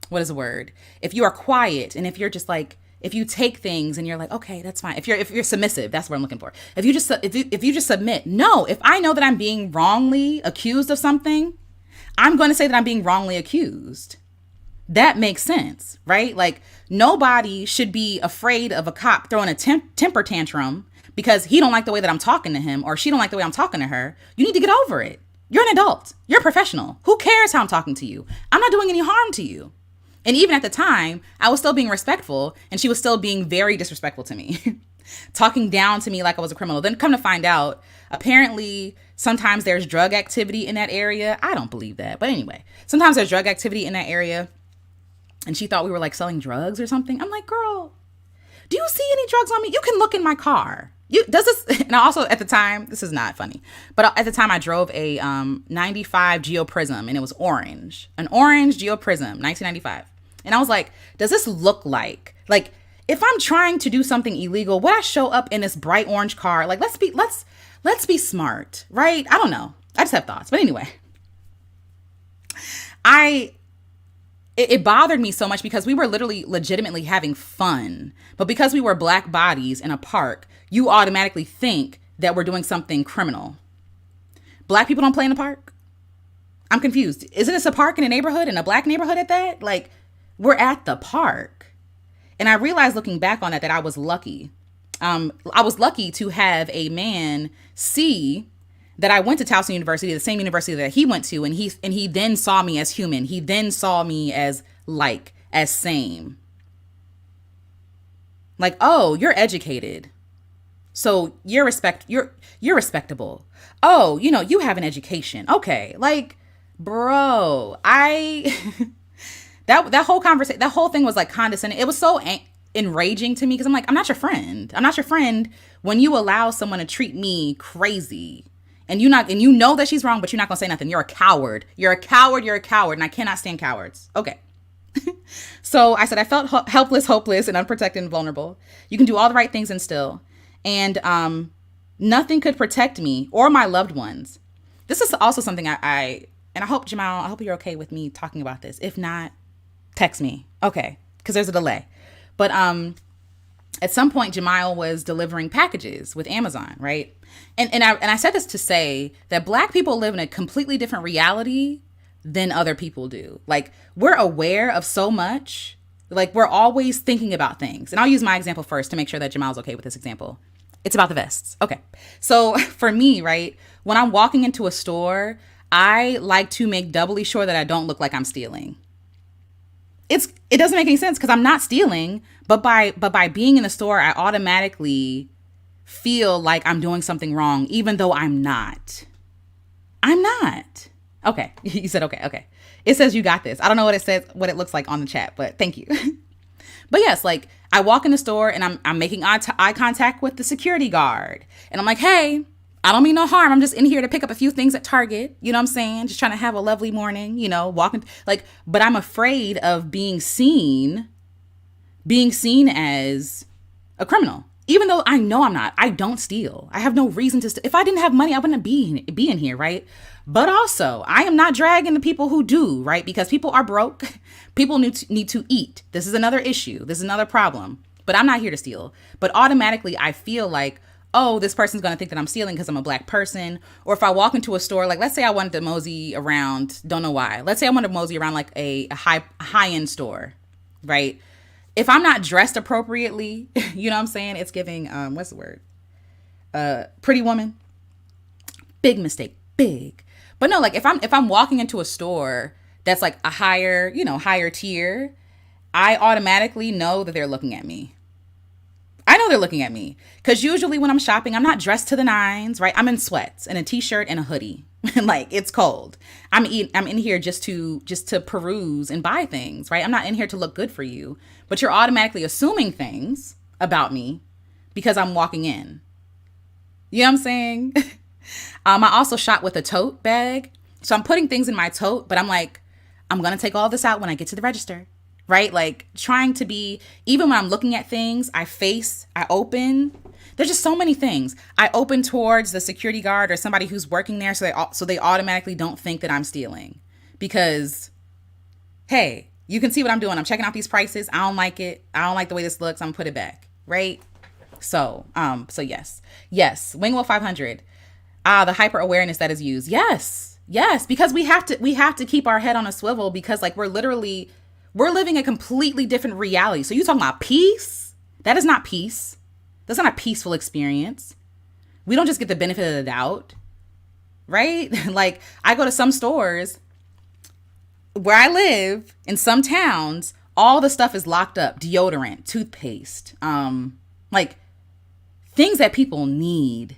what is the word? If you are quiet, and if you're just like, if you take things and you're like, okay, that's fine. If you're submissive, that's what I'm looking for. If you just submit. No, if I know that I'm being wrongly accused of something, I'm going to say that I'm being wrongly accused. That makes sense, right? Like, nobody should be afraid of a cop throwing a temper tantrum because he don't like the way that I'm talking to him, or she don't like the way I'm talking to her. You need to get over it. You're an adult. You're a professional. Who cares how I'm talking to you? I'm not doing any harm to you. And even at the time, I was still being respectful, and she was still being very disrespectful to me, talking down to me like I was a criminal. Then come to find out, apparently sometimes there's drug activity in that area. I don't believe that. But anyway, sometimes there's drug activity in that area. And she thought we were like selling drugs or something. I'm like, girl, do you see any drugs on me? You can look in my car. Does this? And also at the time, this is not funny, but at the time I drove a 95 Geo Prism, and it was orange, an orange Geo Prism, 1995. And I was like, does this look like if I'm trying to do something illegal, would I show up in this bright orange car? Like, let's be smart, right? I don't know. I just have thoughts. But anyway, it bothered me so much because we were literally legitimately having fun. But because we were black bodies in a park, you automatically think that we're doing something criminal. Black people don't play in the park? I'm confused. Isn't this a park in a neighborhood, in a black neighborhood at that? Like, we're at the park. And I realized looking back on that I was lucky. I was lucky to have a man see that I went to Towson University, the same university that he went to, and he then saw me as human. He then saw me as same. Like, oh, you're educated. So you're respectable. Oh, you have an education. Okay. Like, bro, that whole conversation, that whole thing was like condescending. It was so enraging to me because I'm like, I'm not your friend. I'm not your friend when you allow someone to treat me crazy. And you know that she's wrong, but you're not gonna say nothing. You're a coward. You're a coward. You're a coward. And I cannot stand cowards. Okay. So I said, I felt helpless, hopeless, and unprotected and vulnerable. You can do all the right things and still. And nothing could protect me or my loved ones. This is also something and I hope, Jamal, I hope you're okay with me talking about this. If not, text me. Okay. Because there's a delay. But at some point, Jamal was delivering packages with Amazon, right? And I said this to say that black people live in a completely different reality than other people do. Like, we're aware of so much. Like, we're always thinking about things. And I'll use my example first to make sure that Jamal's okay with this example. It's about the vests. Okay. So for me, right, when I'm walking into a store, I like to make doubly sure that I don't look like I'm stealing. It doesn't make any sense because I'm not stealing, but by being in the store, I automatically feel like I'm doing something wrong, even though I'm not. I'm not. Okay. You said, okay. It says you got this. I don't know what it says, what it looks like on the chat, but thank you. But yes, like, I walk in the store and I'm making eye contact with the security guard. And I'm like, hey, I don't mean no harm. I'm just in here to pick up a few things at Target. You know what I'm saying? Just trying to have a lovely morning, walking but I'm afraid of being seen as a criminal. Even though I know I'm not. I don't steal. I have no reason to steal. If I didn't have money, I wouldn't be in here, right? But also, I am not dragging the people who do, right? Because people are broke. People need to eat. This is another issue. This is another problem. But I'm not here to steal. But automatically, I feel like, oh, this person's going to think that I'm stealing because I'm a black person. Or if I walk into a store, like, let's say I wanted to mosey around, don't know why. Let's say I wanted to mosey around like a high-end store, right? If I'm not dressed appropriately, you know what I'm saying? It's giving, what's the word? Pretty woman. Big mistake. Big. But no, like, if I'm walking into a store that's like a higher tier, I automatically know that they're looking at me. I know they're looking at me because usually when I'm shopping, I'm not dressed to the nines, right? I'm in sweats and a t-shirt and a hoodie. Like, it's cold. I'm in here just to peruse and buy things, right? I'm not in here to look good for you, but you're automatically assuming things about me because I'm walking in. You know what I'm saying? I also shop with a tote bag. So I'm putting things in my tote, but I'm like, I'm going to take all this out when I get to the register, right? Like, trying to be, even when I'm looking at things, I open. There's just so many things. I open towards the security guard or somebody who's working there so they automatically don't think that I'm stealing. Because, hey, you can see what I'm doing. I'm checking out these prices. I don't like it. I don't like the way this looks. I'm gonna put it back, right? So yes. Wingwell 500. The hyper awareness that is used. Yes, because we have to keep our head on a swivel because, like, we're living a completely different reality. So you talking about peace? That is not peace. That's not a peaceful experience. We don't just get the benefit of the doubt, right? Like, I go to some stores where I live, in some towns, all the stuff is locked up. Deodorant, toothpaste, like things that people need.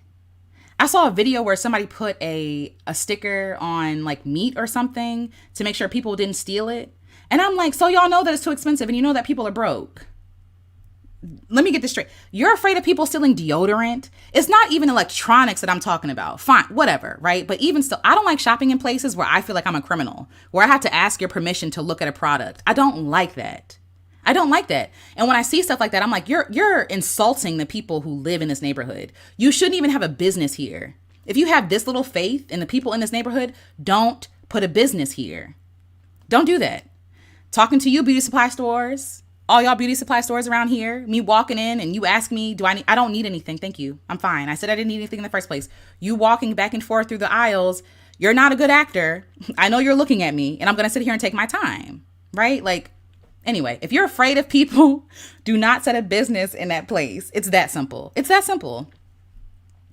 I saw a video where somebody put a sticker on like meat or something to make sure people didn't steal it. And I'm like, so y'all know that it's too expensive and you know that people are broke. Let me get this straight. You're afraid of people stealing deodorant? It's not even electronics that I'm talking about. Fine, whatever, right? But even still, I don't like shopping in places where I feel like I'm a criminal, where I have to ask your permission to look at a product. I don't like that. I don't like that. And when I see stuff like that, I'm like, you're insulting the people who live in this neighborhood. You shouldn't even have a business here. If you have this little faith in the people in this neighborhood, don't put a business here. Don't do that. Talking to you, beauty supply stores, all y'all beauty supply stores around here, me walking in and you ask me, I don't need anything. Thank you. I'm fine. I said I didn't need anything in the first place. You walking back and forth through the aisles, you're not a good actor. I know you're looking at me and I'm going to sit here and take my time, right? Like, anyway, if you're afraid of people, do not set a business in that place. It's that simple. It's that simple.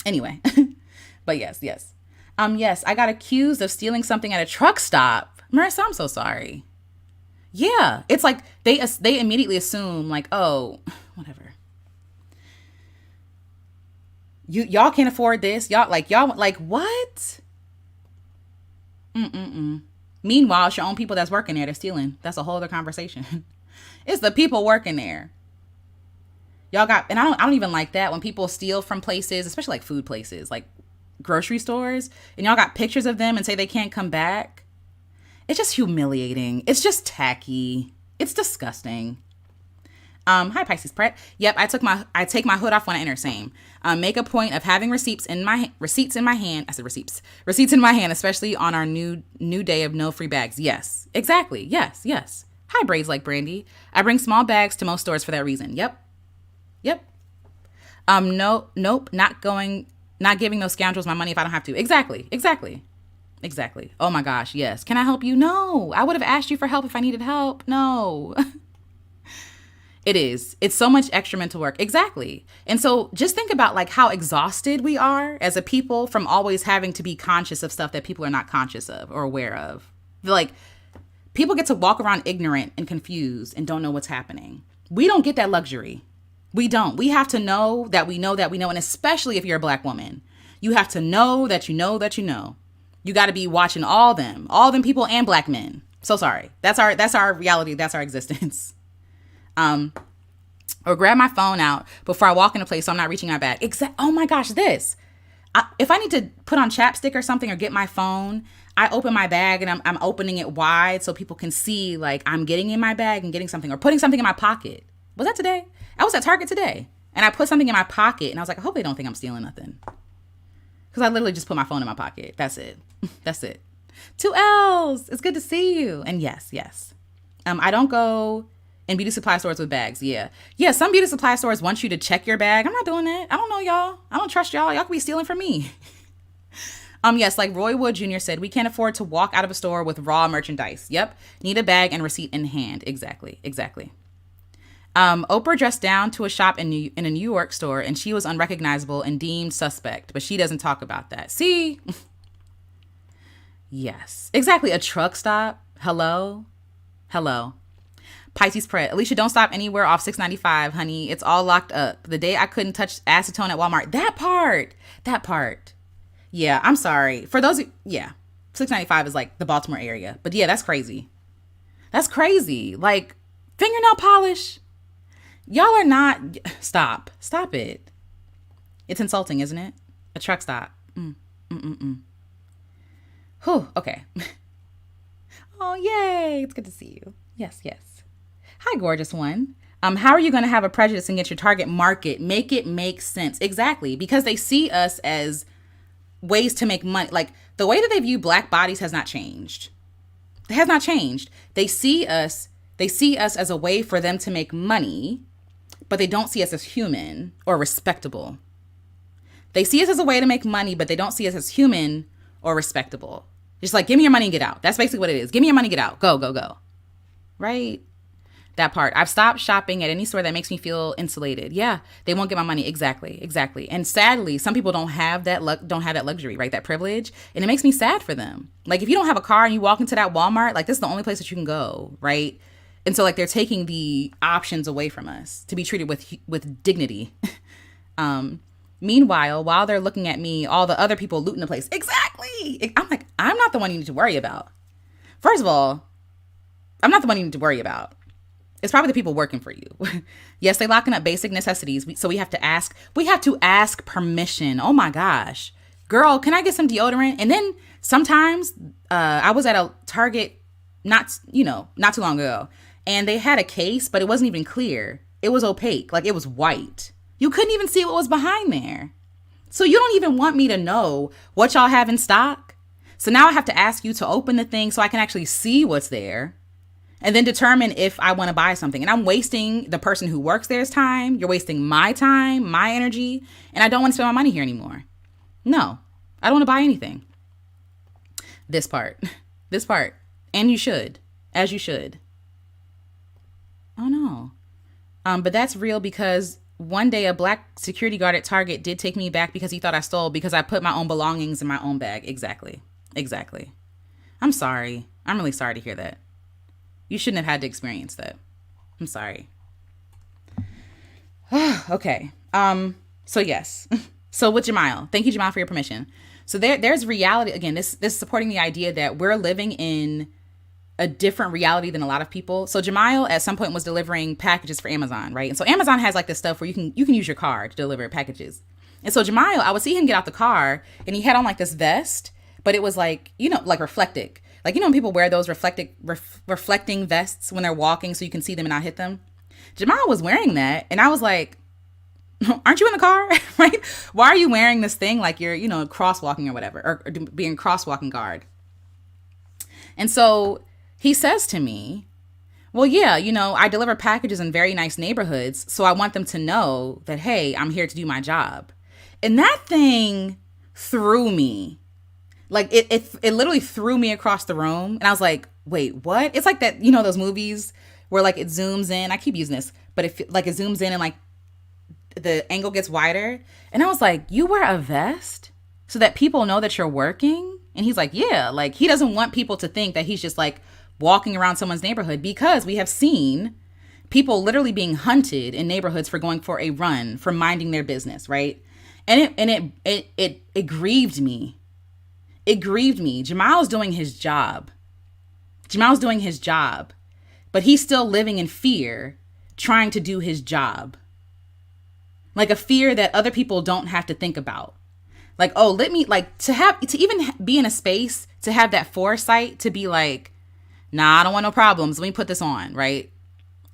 Anyway, but yes. Yes, I got accused of stealing something at a truck stop. Marissa, I'm so sorry. Yeah, it's like they immediately assume like, oh, whatever. Y'all can't afford this. Y'all like what? Meanwhile, it's your own people that's working there. They're stealing. That's a whole other conversation. It's the people working there. Y'all got, and I don't even like that when people steal from places, especially like food places, like grocery stores, and y'all got pictures of them and say they can't come back. It's just humiliating. It's just tacky. It's disgusting. Hi Pisces Pret. Yep, I take my hood off when I enter. Same. Make a point of having receipts in my hand. I said receipts. Receipts in my hand, especially on our new day of no free bags. Yes, exactly. Yes. Hi braids like Brandy. I bring small bags to most stores for that reason. Yep. Nope. Not giving those scoundrels my money if I don't have to. Exactly. Oh my gosh, yes. Can I help you? No. I would have asked you for help if I needed help. No. It is. It's so much extra mental work. Exactly. And so just think about like how exhausted we are as a people from always having to be conscious of stuff that people are not conscious of or aware of. Like people get to walk around ignorant and confused and don't know what's happening. We don't get that luxury. We don't. We have to know that we know that we know. And especially if you're a Black woman, you have to know that you know that you know. You got to be watching all them people and Black men. So sorry. That's our reality. That's our existence. Or grab my phone out before I walk in a place so I'm not reaching my bag. Oh my gosh, this. If I need to put on chapstick or something or get my phone, I open my bag and I'm opening it wide so people can see like I'm getting in my bag and getting something or putting something in my pocket. Was that today? I was at Target today and I put something in my pocket and I was like, I hope they don't think I'm stealing nothing. Because I literally just put my phone in my pocket. That's it. That's it. 2 L's. It's good to see you. And yes. I don't go in beauty supply stores with bags. Yeah. Some beauty supply stores want you to check your bag. I'm not doing that. I don't know y'all. I don't trust y'all. Y'all could be stealing from me. Yes, like Roy Wood Jr. said, we can't afford to walk out of a store with raw merchandise. Yep. Need a bag and receipt in hand. Exactly. Oprah dressed down to a shop in a New York store and she was unrecognizable and deemed suspect, but she doesn't talk about that. See? Yes, exactly. A truck stop. Hello. Pisces Pret. Alicia, don't stop anywhere off 695, honey. It's all locked up. The day I couldn't touch acetone at Walmart. That part. Yeah, I'm sorry. For those, 695 is like the Baltimore area. But yeah, that's crazy. Like fingernail polish. Y'all are not, stop it. It's insulting, isn't it? A truck stop. Whew, okay. Oh, yay. It's good to see you. Yes. Hi, gorgeous one. How are you going to have a prejudice against your target market? Make it make sense. Exactly. Because they see us as ways to make money. Like the way that they view Black bodies has not changed. It has not changed. They see us as a way for them to make money, but they don't see us as human or respectable. They see us as a way to make money, but they don't see us as human or respectable. Just like, give me your money and get out. That's basically what it is. Give me your money, get out. Go. Right? That part. I've stopped shopping at any store that makes me feel insulated. Yeah, they won't get my money. Exactly, exactly. And sadly, some people don't have that luxury, right? That privilege, and it makes me sad for them. Like if you don't have a car and you walk into that Walmart, like this is the only place that you can go, right? And so like they're taking the options away from us to be treated with dignity. Meanwhile, while they're looking at me, all the other people looting the place. Exactly. I'm like, I'm not the one you need to worry about. First of all, I'm not the one you need to worry about. It's probably the people working for you. Yes, they locking up basic necessities. So we have to ask permission. Oh my gosh. Girl, can I get some deodorant? And then sometimes I was at a Target not too long ago, and they had a case, but it wasn't even clear. It was opaque. Like it was white. You couldn't even see what was behind there. So you don't even want me to know what y'all have in stock. So now I have to ask you to open the thing so I can actually see what's there and then determine if I want to buy something. And I'm wasting the person who works there's time. You're wasting my time, my energy, and I don't want to spend my money here anymore. No, I don't want to buy anything. This part. And you should, as you should. Oh no. But that's real because one day a black security guard at Target did take me back because he thought I stole because I put my own belongings in my own bag. Exactly. I'm sorry. I'm really sorry to hear that. You shouldn't have had to experience that. I'm sorry. Okay. So yes. So with Jamal, thank you, Jamal, for your permission. So there's reality. Again, this is supporting the idea that we're living in a different reality than a lot of people. So Jamal at some point was delivering packages for Amazon, right? And so Amazon has like this stuff where you can use your car to deliver packages. And so Jamal, I would see him get out the car and he had on like this vest, but it was like, like reflective. Like, when people wear those reflecting vests when they're walking so you can see them and not hit them. Jamal was wearing that. And I was like, aren't you in the car? Right? Why are you wearing this thing like you're, crosswalking or whatever, or being crosswalking guard? And so he says to me, well, yeah, I deliver packages in very nice neighborhoods. So I want them to know that, hey, I'm here to do my job. And that thing threw me. Like it literally threw me across the room. And I was like, wait, what? It's like that, those movies where like it zooms in. I keep using this, but it zooms in and like the angle gets wider. And I was like, you wear a vest so that people know that you're working? And he's like, yeah, like he doesn't want people to think that he's just like walking around someone's neighborhood, because we have seen people literally being hunted in neighborhoods for going for a run, for minding their business, right? And it grieved me. It grieved me. Jamal's doing his job. But he's still living in fear, trying to do his job. Like a fear that other people don't have to think about. Like, oh, let me, like, to even be in a space, to have that foresight to be like, nah, I don't want no problems. Let me put this on, right?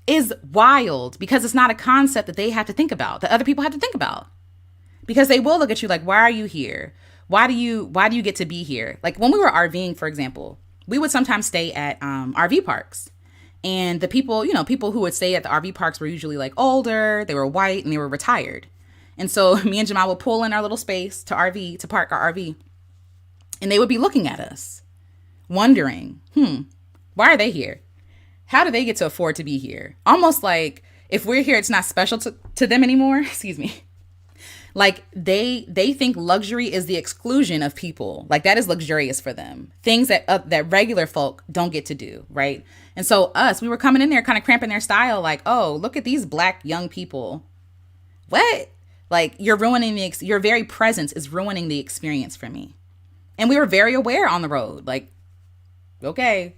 Is wild, because it's not a concept that they have to think about, that other people have to think about. Because they will look at you like, why are you here? Why do you get to be here? Like when we were RVing, for example, we would sometimes stay at RV parks. And the people, people who would stay at the RV parks were usually like older, they were white, and they were retired. And so me and Jamal would pull in our little space to park our RV. And they would be looking at us, wondering, why are they here? How do they get to afford to be here? Almost like if we're here, it's not special to them anymore. Excuse me. Like they think luxury is the exclusion of people. Like that is luxurious for them. Things that regular folk don't get to do, right? And so we were coming in there kind of cramping their style. Like, oh, look at these black young people. What? Like you're ruining your very presence is ruining the experience for me. And we were very aware on the road. Like, okay,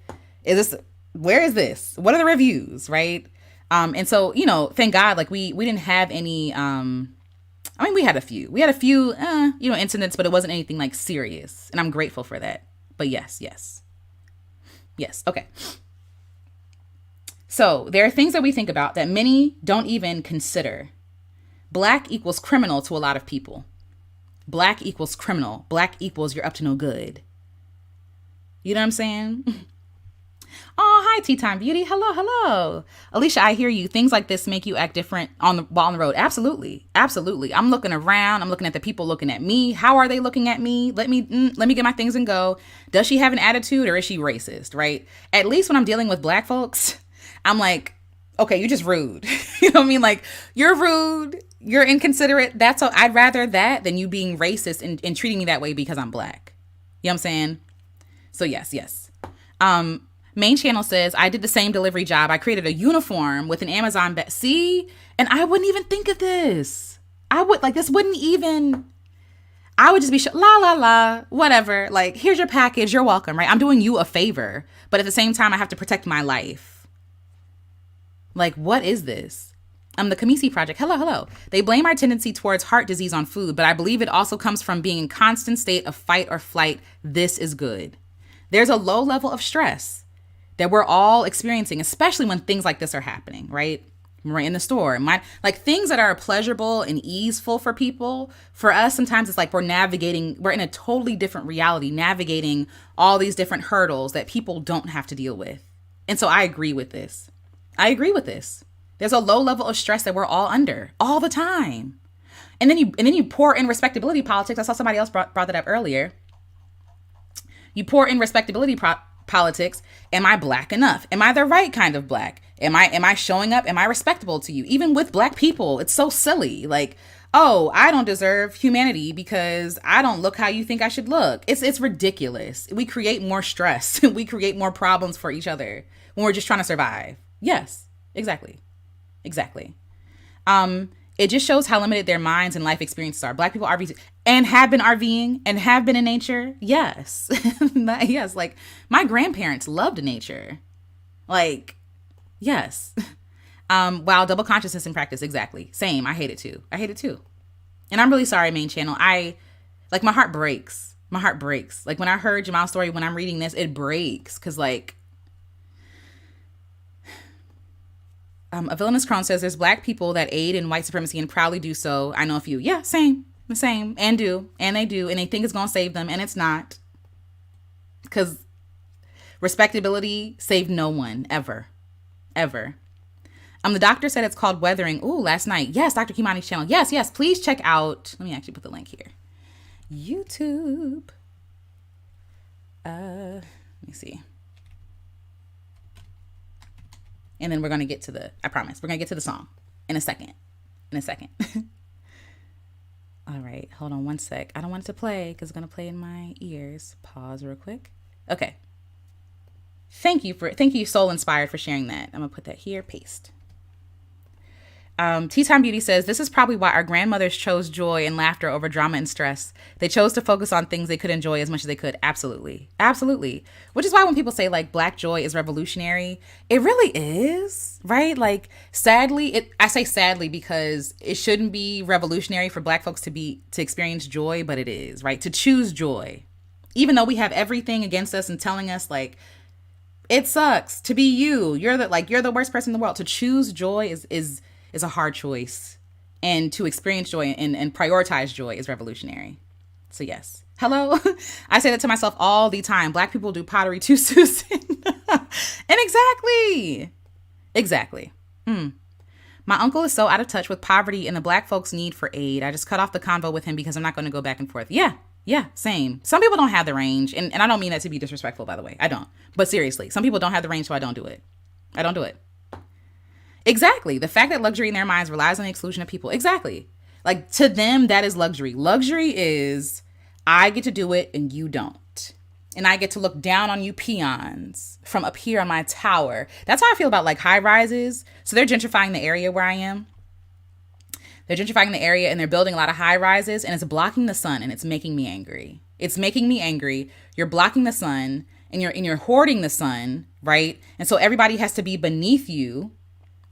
where is this? What are the reviews, right? And so, thank God, like we didn't have any, we had a few incidents, but it wasn't anything like serious. And I'm grateful for that. But yes. Okay. So there are things that we think about that many don't even consider. Black equals criminal to a lot of people. Black equals criminal. Black equals you're up to no good. You know what I'm saying? Oh, hi, Tea Time Beauty. Hello. Alicia, I hear you. Things like this make you act different while on the road. Absolutely. I'm looking around. I'm looking at the people looking at me. How are they looking at me? Let me get my things and go. Does she have an attitude or is she racist, right? At least when I'm dealing with black folks, I'm like, Okay, you're just rude. You know what I mean? Like, you're rude, you're inconsiderate. That's all. I'd rather that than you being racist and treating me that way because I'm black. You know what I'm saying? So yes. Main channel says, I did the same delivery job. I created a uniform with an Amazon bag. See? And I wouldn't even think of this. This wouldn't even, I would just be, la, la, la, whatever. Like, here's your package. You're welcome, right? I'm doing you a favor. But at the same time, I have to protect my life. Like, what is this? The Kamisi Project. Hello. They blame our tendency towards heart disease on food, but I believe it also comes from being in constant state of fight or flight. This is good. There's a low level of stress that we're all experiencing, especially when things like this are happening, right? We're in the store. Like things that are pleasurable and easeful for people, for us, sometimes it's like we're in a totally different reality, navigating all these different hurdles that people don't have to deal with. And so I agree with this. There's a low level of stress that we're all under all the time. And then you pour in respectability politics. I saw somebody else brought that up earlier. You pour in respectability politics. Am I black enough? Am I the right kind of black? Am I showing up? Am I respectable to you? Even with black people, it's so silly. Like, oh, I don't deserve humanity because I don't look how you think I should look. It's ridiculous. We create more stress. We create more problems for each other when we're just trying to survive. Yes, exactly. It just shows how limited their minds and life experiences are. Black people RV and have been RVing and have been in nature. Yes. Yes. Like my grandparents loved nature. Like, yes. Wow. Double consciousness in practice. Exactly. Same. I hate it too. And I'm really sorry, main channel. My heart breaks. Like when I heard Jamal's story, when I'm reading this, it breaks. Cause like, a villainous crone says there's black people that aid in white supremacy and proudly do so. I know a few. Yeah, same. And they do. And they think it's going to save them. And it's not. Because respectability saved no one ever. The doctor said it's called weathering. Ooh, last night. Yes, Dr. Kimani's channel. Yes. Please check out. Let me actually put the link here. YouTube. Let me see. And then we're going to get to I promise, we're going to get to the song in a second. All right, hold on one sec. I don't want it to play because it's going to play in my ears. Pause real quick. Okay. Thank you, Soul Inspired, for sharing that. I'm going to put that here, paste. Tea Time Beauty says, this is probably why our grandmothers chose joy and laughter over drama and stress. They chose to focus on things they could enjoy as much as they could. Absolutely. Which is why when people say like black joy is revolutionary, it really is, right? Like sadly, I say sadly because it shouldn't be revolutionary for black folks to experience joy, but it is, right? To choose joy, even though we have everything against us and telling us like, it sucks to be you. You're the worst person in the world. To choose joy is a hard choice, and to experience joy and prioritize joy is revolutionary. So yes. Hello. I say that to myself all the time. Black people do pottery too, Susan. And exactly. My uncle is so out of touch with poverty and the black folks' need for aid. I just cut off the convo with him because I'm not going to go back and forth. Yeah, same. Some people don't have the range, and I don't mean that to be disrespectful, by the way. I don't. But seriously, some people don't have the range, so I don't do it. Exactly. The fact that luxury in their minds relies on the exclusion of people. Exactly. Like to them, that is luxury. Luxury is I get to do it and you don't. And I get to look down on you peons from up here on my tower. That's how I feel about like high rises. So they're gentrifying the area where I am. They're gentrifying the area and they're building a lot of high rises and it's blocking the sun and it's making me angry. You're blocking the sun and you're hoarding the sun, right? And so everybody has to be beneath you.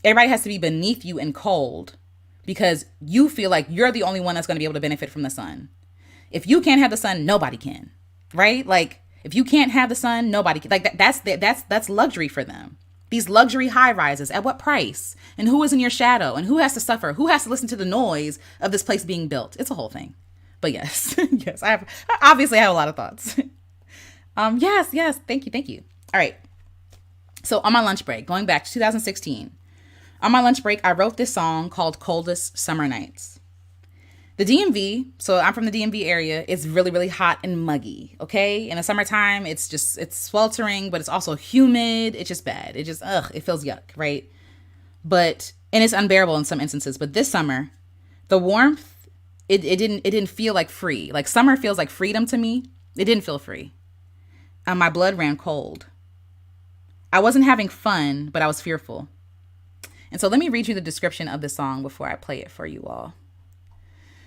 Everybody has to be beneath you and cold because you feel like you're the only one that's going to be able to benefit from the sun. If you can't have the sun, nobody can, right? Like if you can't have the sun, nobody can. Like that's luxury for them. These luxury high rises, at what price? And who is in your shadow? And who has to suffer? Who has to listen to the noise of this place being built? It's a whole thing. But yes, I have a lot of thoughts. Yes. Thank you. All right. So on my lunch break, going back to 2016, on my lunch break, I wrote this song called Coldest Summer Nights. The DMV, so I'm from the DMV area, it's really, really hot and muggy, okay? In the summertime, it's sweltering, but it's also humid. It's just bad. It feels yuck, right? And it's unbearable in some instances. But this summer, the warmth, it didn't feel like free. Like summer feels like freedom to me. It didn't feel free. My blood ran cold. I wasn't having fun, but I was fearful. And so let me read you the description of the song before I play it for you all.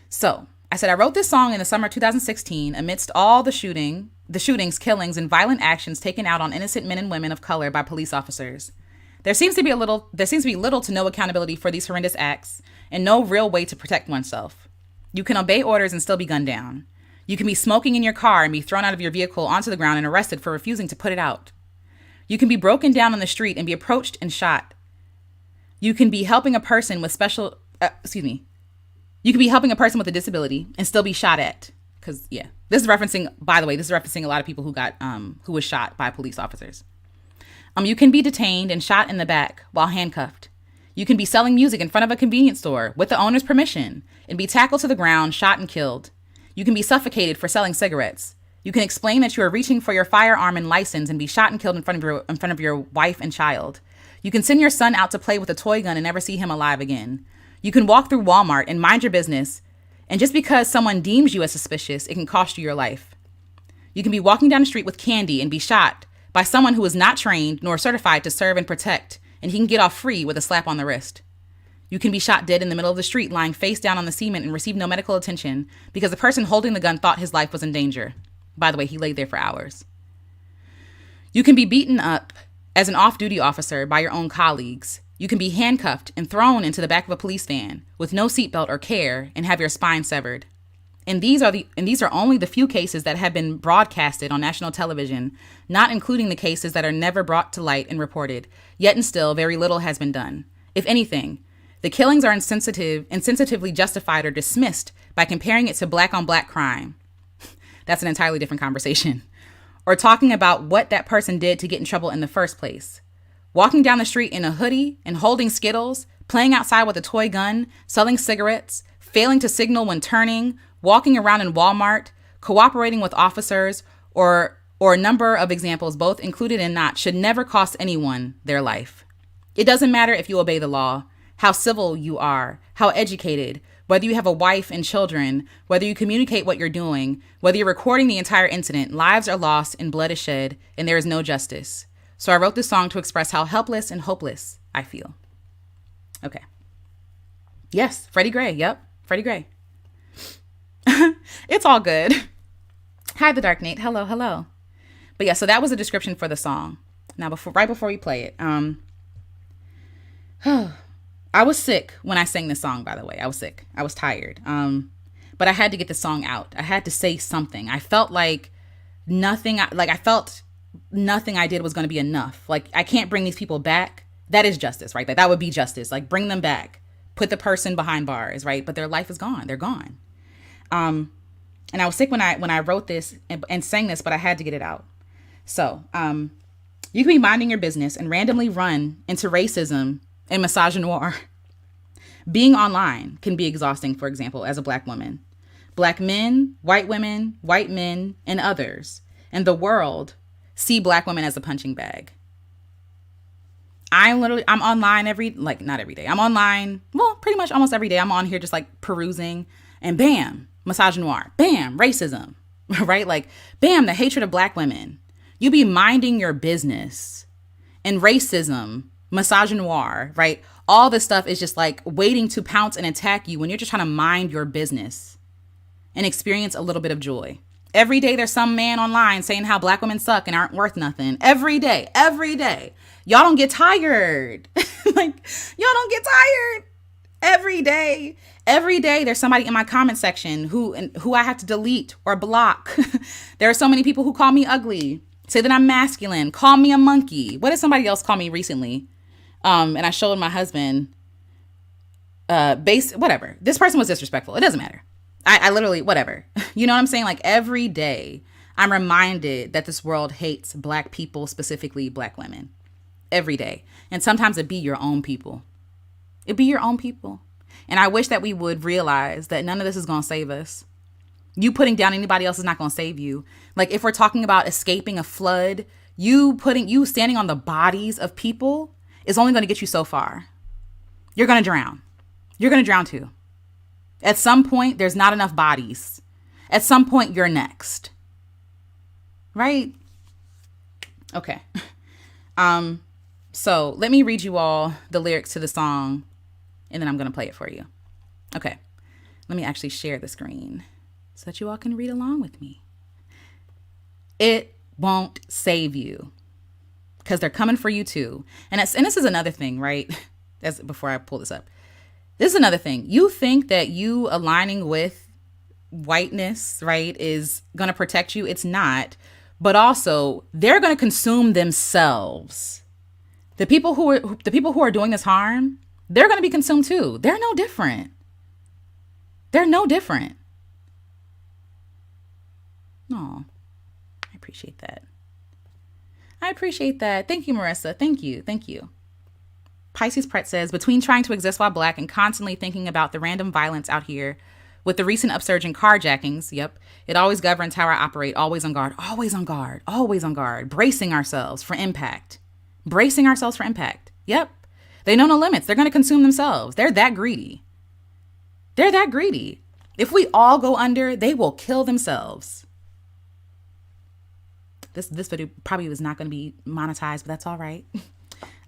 So I said, I wrote this song in the summer 2016 amidst all the shootings, killings, and violent actions taken out on innocent men and women of color by police officers. There seems to be little to no accountability for these horrendous acts and no real way to protect oneself. You can obey orders and still be gunned down. You can be smoking in your car and be thrown out of your vehicle onto the ground and arrested for refusing to put it out. You can be broken down on the street and be approached and shot. You can be helping a person with You can be helping a person with a disability and still be shot at. Because, yeah, this is referencing a lot of people who was shot by police officers. You can be detained and shot in the back while handcuffed. You can be selling music in front of a convenience store with the owner's permission and be tackled to the ground, shot and killed. You can be suffocated for selling cigarettes. You can explain that you are reaching for your firearm and license and be shot and killed in front of your wife and child. You can send your son out to play with a toy gun and never see him alive again. You can walk through Walmart and mind your business, and just because someone deems you as suspicious, it can cost you your life. You can be walking down the street with candy and be shot by someone who is not trained nor certified to serve and protect, and he can get off free with a slap on the wrist. You can be shot dead in the middle of the street, lying face down on the cement and receive no medical attention because the person holding the gun thought his life was in danger. By the way, he laid there for hours. You can be beaten up as an off-duty officer by your own colleagues. You can be handcuffed and thrown into the back of a police van with no seatbelt or care and have your spine severed. And these are only the few cases that have been broadcasted on national television, not including the cases that are never brought to light and reported. Yet and still, very little has been done. If anything, the killings are insensitively justified or dismissed by comparing it to black-on-black crime. That's an entirely different conversation. Or talking about what that person did to get in trouble in the first place. Walking down the street in a hoodie and holding Skittles, playing outside with a toy gun, selling cigarettes, failing to signal when turning, walking around in Walmart, cooperating with officers, or a number of examples, both included and not, should never cost anyone their life. It doesn't matter if you obey the law, how civil you are, how educated, whether you have a wife and children, whether you communicate what you're doing, whether you're recording the entire incident, lives are lost and blood is shed, and there is no justice. So I wrote this song to express how helpless and hopeless I feel. Okay. Yes, Freddie Gray. Yep, Freddie Gray. It's all good. Hi, The Dark Nate. Hello. But yeah, so that was a description for the song. Now, right before we play it, I was sick when I sang this song, by the way. I was sick. I was tired. But I had to get the song out. I had to say something. I felt like nothing I did was going to be enough. Like, I can't bring these people back. That is justice, right? That would be justice. Like, bring them back. Put the person behind bars, right? But their life is gone. They're gone. And I was sick when I wrote this and sang this, but I had to get it out. So, you can be minding your business and randomly run into racism and misogynoir. Being online can be exhausting, for example, as a Black woman. Black men, white women, white men, and others, and the world see Black women as a punching bag. I'm online not every day. I'm online, well, pretty much almost every day. I'm on here just like perusing, and bam, misogynoir, bam, racism, right? Like, bam, the hatred of Black women. You be minding your business, and racism, misogynoir, right? All this stuff is just like waiting to pounce and attack you when you're just trying to mind your business and experience a little bit of joy. Every day there's some man online saying how Black women suck and aren't worth nothing. Every day. Y'all don't get tired. Y'all don't get tired. Every day there's somebody in my comment section who I have to delete or block. There are so many people who call me ugly, say that I'm masculine, call me a monkey. What did somebody else call me recently? And I showed my husband, whatever. This person was disrespectful. It doesn't matter. I literally, whatever. You know what I'm saying? Like, every day I'm reminded that this world hates Black people, specifically Black women. Every day. And sometimes it be your own people. It be your own people. And I wish that we would realize that none of this is going to save us. You putting down anybody else is not going to save you. Like, if we're talking about escaping a flood, you standing on the bodies of people is only going to get you so far. you're going to drown. You're going to drown too. At some point, there's not enough bodies. At some point, you're next. Right? Okay. So let me read you all the lyrics to the song, and then I'm going to play it for you. Okay. Let me actually share the screen so that you all can read along with me. It won't save you because they're coming for you too. And this is another thing, right? Before I pull this up. This is another thing. You think that you aligning with whiteness, right, is going to protect you. It's not. But also, they're going to consume themselves. The people who are doing this harm, they're going to be consumed too. They're no different. They're no different. Oh, I appreciate that. I appreciate that. Thank you, Marissa. Thank you. Thank you. Pisces Pret says, between trying to exist while Black and constantly thinking about the random violence out here with the recent upsurge in carjackings, yep, it always governs how I operate, always on guard, always on guard, always on guard, bracing ourselves for impact. Bracing ourselves for impact. Yep. They know no limits. They're going to consume themselves. They're that greedy. They're that greedy. If we all go under, they will kill themselves. This video probably was not going to be monetized, but that's all right.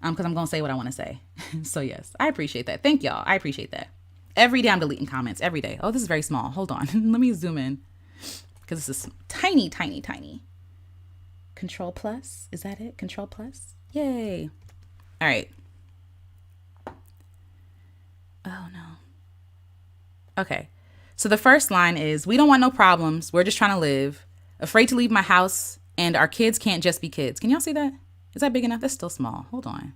Because I'm going to say what I want to say. So yes, I appreciate that. Thank y'all. I appreciate that. Every day I'm deleting comments. Every day. Oh, this is very small. Hold on. Let me zoom in. Because this is tiny, tiny, tiny. Control plus. Is that it? Control plus? Yay. All right. Oh, no. Okay. So the first line is, we don't want no problems. We're just trying to live. Afraid to leave my house. And our kids can't just be kids. Can y'all see that? Is that big enough? That's still small. Hold on.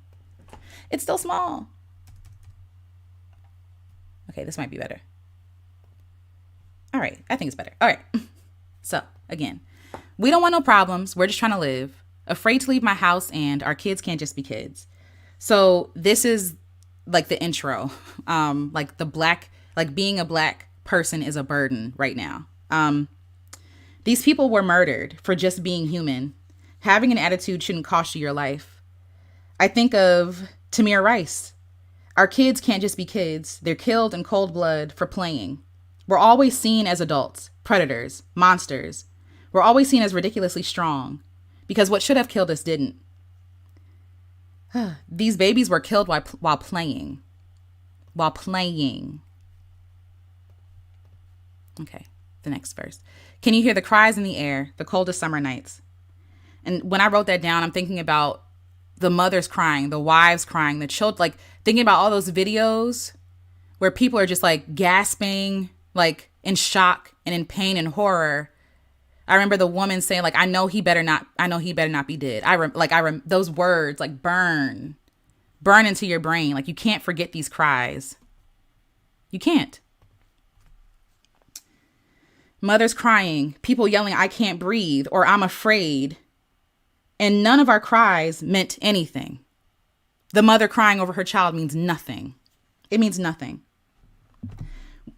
It's still small. Okay, this might be better. All right. I think it's better. All right. So, again, we don't want no problems. We're just trying to live. Afraid to leave my house, and our kids can't just be kids. So this is like the intro. Like the Black, like being a Black person is a burden right now. These people were murdered for just being human. Having an attitude shouldn't cost you your life. I think of Tamir Rice. Our kids can't just be kids. They're killed in cold blood for playing. We're always seen as adults, predators, monsters. We're always seen as ridiculously strong because what should have killed us didn't. These babies were killed while playing. While playing. Okay, the next verse. Can you hear the cries in the air, the coldest summer nights? And when I wrote that down, I'm thinking about the mothers crying, the wives crying, the children, like thinking about all those videos where people are just like gasping, like in shock and in pain and horror. I remember the woman saying, like, I know he better not be dead. Those words like burn into your brain. Like you can't forget these cries. You can't. Mothers crying, people yelling, I can't breathe, or I'm afraid. And none of our cries meant anything. The mother crying over her child means nothing. It means nothing.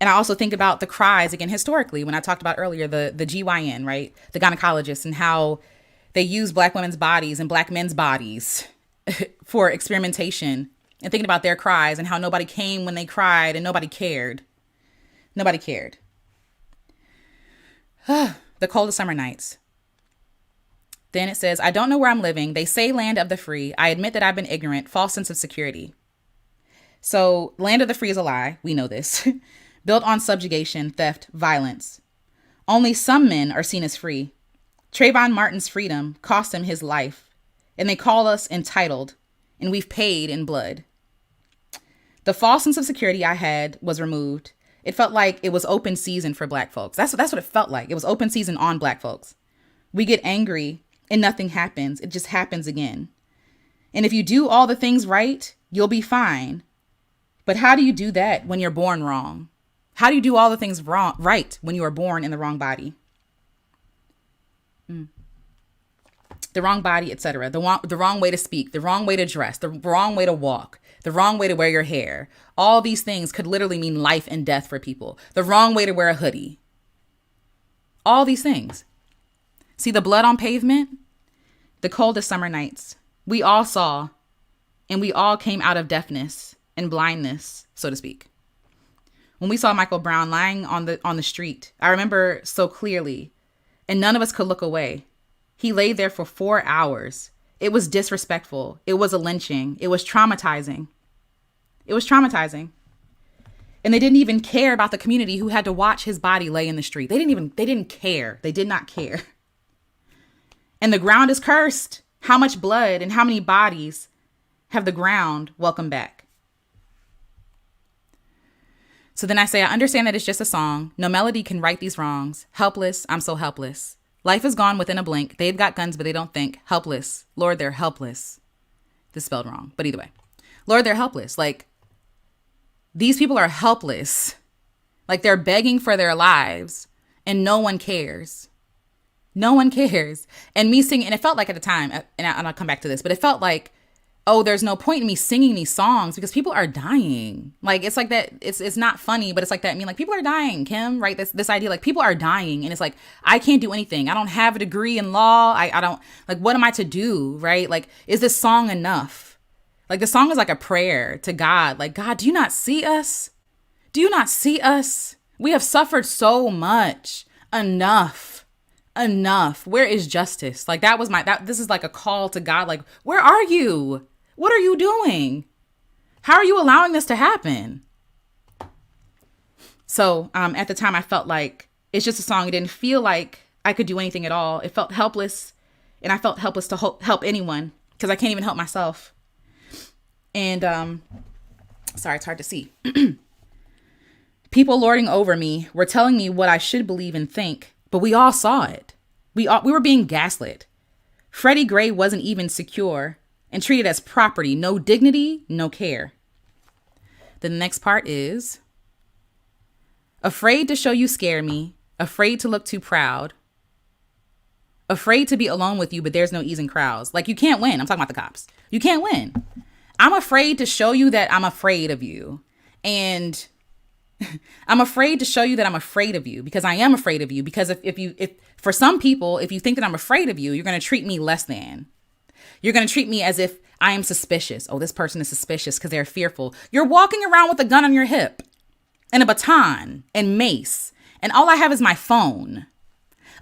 And I also think about the cries, again, historically, when I talked about earlier, the GYN, right? The gynecologist, and how they use Black women's bodies and Black men's bodies for experimentation, and thinking about their cries and how nobody came when they cried and nobody cared. Nobody cared. The coldest summer nights. Then it says, I don't know where I'm living. They say land of the free. I admit that I've been ignorant. False sense of security. So land of the free is a lie. We know this. Built on subjugation, theft, violence. Only some men are seen as free. Trayvon Martin's freedom cost him his life. And they call us entitled. And we've paid in blood. The false sense of security I had was removed. It felt like it was open season for Black folks. That's what it felt like. It was open season on Black folks. We get angry and nothing happens. It just happens again. And if you do all the things right, you'll be fine. But how do you do that when you're born wrong? How do you do all the things right when you are born in the wrong body? The wrong body, etc. The wrong way to speak, the wrong way to dress, the wrong way to walk, the wrong way to wear your hair. All these things could literally mean life and death for people. The wrong way to wear a hoodie. All these things. See the blood on pavement? The coldest summer nights. We all saw, and we all came out of deafness. and blindness, so to speak. When we saw Michael Brown lying on the street, I remember so clearly, and none of us could look away. He lay there for 4 hours. It was disrespectful. It was a lynching. It was traumatizing. It was traumatizing. And they didn't even care about the community who had to watch his body lay in the street. They didn't care. They did not care. And the ground is cursed. How much blood and how many bodies have the ground welcomed back? So then I say, I understand that it's just a song. No melody can right these wrongs. Helpless, I'm so helpless. Life is gone within a blink. They've got guns, but they don't think. Helpless. Lord, they're helpless. This is spelled wrong, but either way. Lord, they're helpless. Like, these people are helpless. Like, they're begging for their lives, and no one cares. No one cares. And me singing, and it felt like at the time, and I'll come back to this, but it felt like, oh, there's no point in me singing these songs because people are dying. Like, it's like that. It's not funny, but it's like that. I mean, like, people are dying, Kim, right? This idea, like, people are dying. And it's like, I can't do anything. I don't have a degree in law. I don't, like, what am I to do, right? Like, is this song enough? Like, the song is like a prayer to God. Like, God, do you not see us? Do you not see us? We have suffered so much. Enough. Where is justice? Like, this is like a call to God. Like, where are you? What are you doing? How are you allowing this to happen? So at the time, I felt like it's just a song. It didn't feel like I could do anything at all. It felt helpless. And I felt helpless to help anyone because I can't even help myself. And sorry, it's hard to see. People lording over me were telling me what I should believe and think, but we all saw it. We were being gaslit. Freddie Gray wasn't even secure and treated as property. No dignity, no care. The next part is, afraid to show you scare me, afraid to look too proud, afraid to be alone with you, but there's no ease in crowds. Like, you can't win. I'm talking about the cops. You can't win. I'm afraid to show you that I'm afraid of you. And I'm afraid to show you that I'm afraid of you because I am afraid of you. Because if for some people, if you think that I'm afraid of you, you're going to treat me less than. You're going to treat me as if I am suspicious. Oh, this person is suspicious because they're fearful. You're walking around with a gun on your hip and a baton and mace. And all I have is my phone.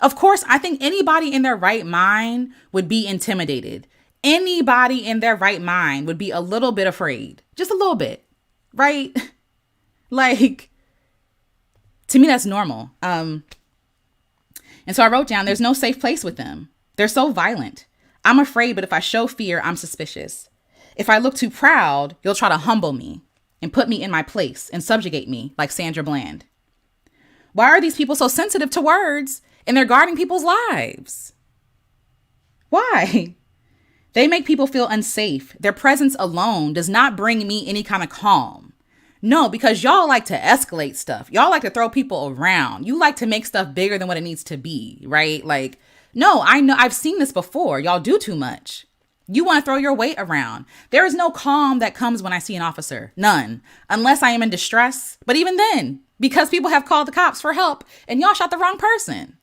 Of course, I think anybody in their right mind would be intimidated. Anybody in their right mind would be a little bit afraid. Just a little bit. Right? Like, to me, that's normal. And so I wrote down, there's no safe place with them. They're so violent. I'm afraid, but if I show fear, I'm suspicious. If I look too proud, you'll try to humble me and put me in my place and subjugate me like Sandra Bland. Why are these people so sensitive to words and they're guarding people's lives? Why? They make people feel unsafe. Their presence alone does not bring me any kind of calm. No, because y'all like to escalate stuff. Y'all like to throw people around. You like to make stuff bigger than what it needs to be, right? Like, no, I know I've seen this before. Y'all do too much. You want to throw your weight around. There is no calm that comes when I see an officer. None. Unless I am in distress. But even then, because people have called the cops for help and y'all shot the wrong person.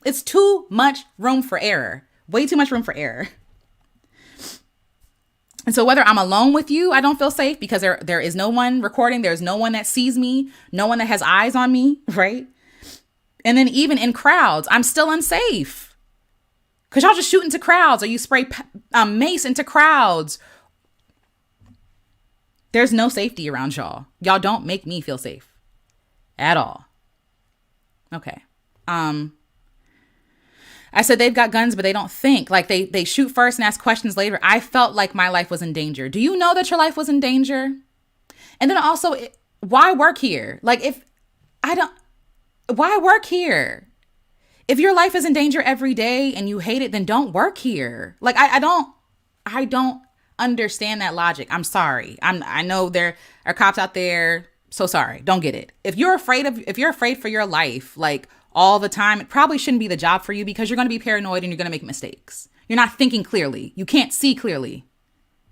It's too much room for error. Way too much room for error. And so whether I'm alone with you, I don't feel safe because there is no one recording. There's no one that sees me. No one that has eyes on me, right? And then even in crowds, I'm still unsafe. Because y'all just shoot into crowds or you spray mace into crowds. There's no safety around y'all. Y'all don't make me feel safe at all. Okay. I said they've got guns, but they don't think. Like they shoot first and ask questions later. I felt like my life was in danger. Do you know that your life was in danger? And then also, why work here? Like why work here? If your life is in danger every day and you hate it, then don't work here. Like, I don't understand that logic. I'm sorry. I know there are cops out there. So sorry. Don't get it. If you're afraid for your life, like all the time, it probably shouldn't be the job for you because you're going to be paranoid and you're going to make mistakes. You're not thinking clearly. You can't see clearly.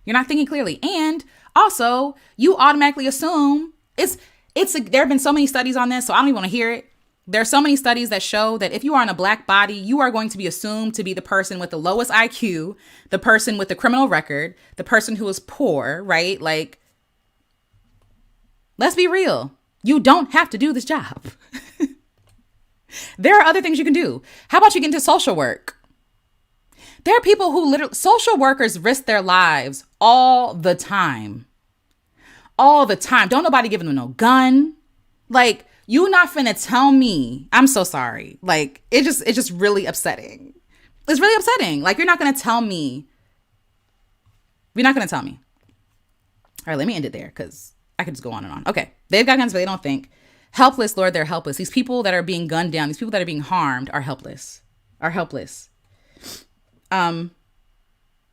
You're not thinking clearly. And also you automatically assume there have been so many studies on this, so I don't even want to hear it. There are so many studies that show that if you are in a black body, you are going to be assumed to be the person with the lowest IQ, the person with the criminal record, the person who is poor, right? Like, Let's be real. You don't have to do this job. There are other things you can do. How about you get into social work? There are people who literally, social workers risk their lives all the time. All the time. Don't nobody giving them no gun. Like, you not finna tell me. I'm so sorry. Like, it's just really upsetting. It's really upsetting. Like, you're not gonna tell me. You're not gonna tell me. All right, let me end it there because I could just go on and on. Okay. They've got guns, but they don't think. Helpless, Lord, they're helpless. These people that are being gunned down, these people that are being harmed are helpless. Are helpless. And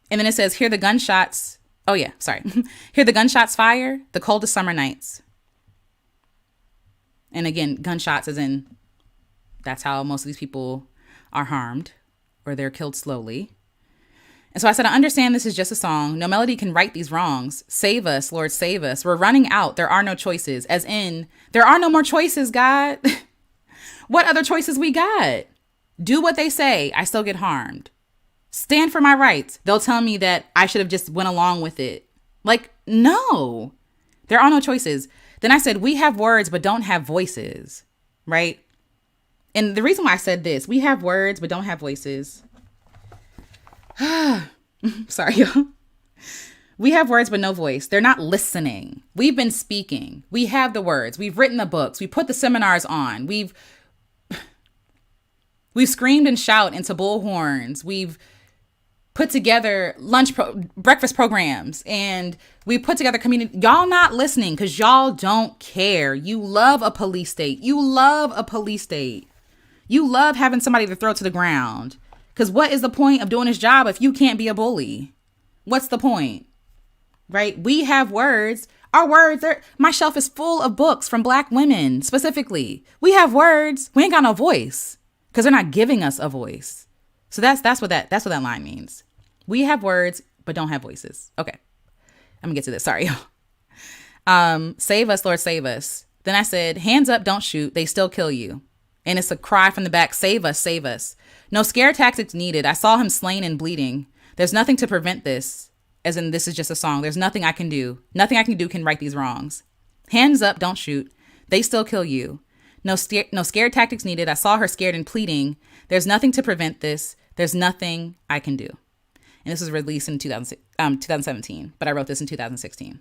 then it says, hear the gunshots. Oh yeah, sorry. Hear the gunshots fire, the coldest summer nights. And again, gunshots as in, that's how most of these people are harmed or they're killed slowly. And so I said, I understand this is just a song. No melody can right these wrongs. Save us, Lord, save us. We're running out. There are no choices. As in, there are no more choices, God. What other choices we got? Do what they say. I still get harmed. Stand for my rights. They'll tell me that I should have just went along with it. Like, no, there are no choices. Then I said, we have words, but don't have voices, right? And the reason why I said this, we have words, but don't have voices. Sorry, y'all. We have words, but no voice. They're not listening. We've been speaking. We have the words. We've written the books. We put the seminars on. We've screamed and shouted into bullhorns. We've put together breakfast programs, and we put together community. Y'all not listening because y'all don't care. You love a police state. You love a police state. You love having somebody to throw to the ground. Because what is the point of doing this job if you can't be a bully? What's the point? Right? We have words. Our words, my shelf is full of books from Black women specifically. We have words. We ain't got no voice because they're not giving us a voice. So that's what that line means. We have words, but don't have voices. Okay. I'm gonna get to this. Sorry, y'all. Save us, Lord, save us. Then I said, hands up, don't shoot. They still kill you. And it's a cry from the back. Save us, save us. No scare tactics needed. I saw him slain and bleeding. There's nothing to prevent this. As in, this is just a song. There's nothing I can do. Nothing I can do can right these wrongs. Hands up, don't shoot. They still kill you. No scare tactics needed. I saw her scared and pleading. There's nothing to prevent this. There's nothing I can do. And this was released in 2017, but I wrote this in 2016.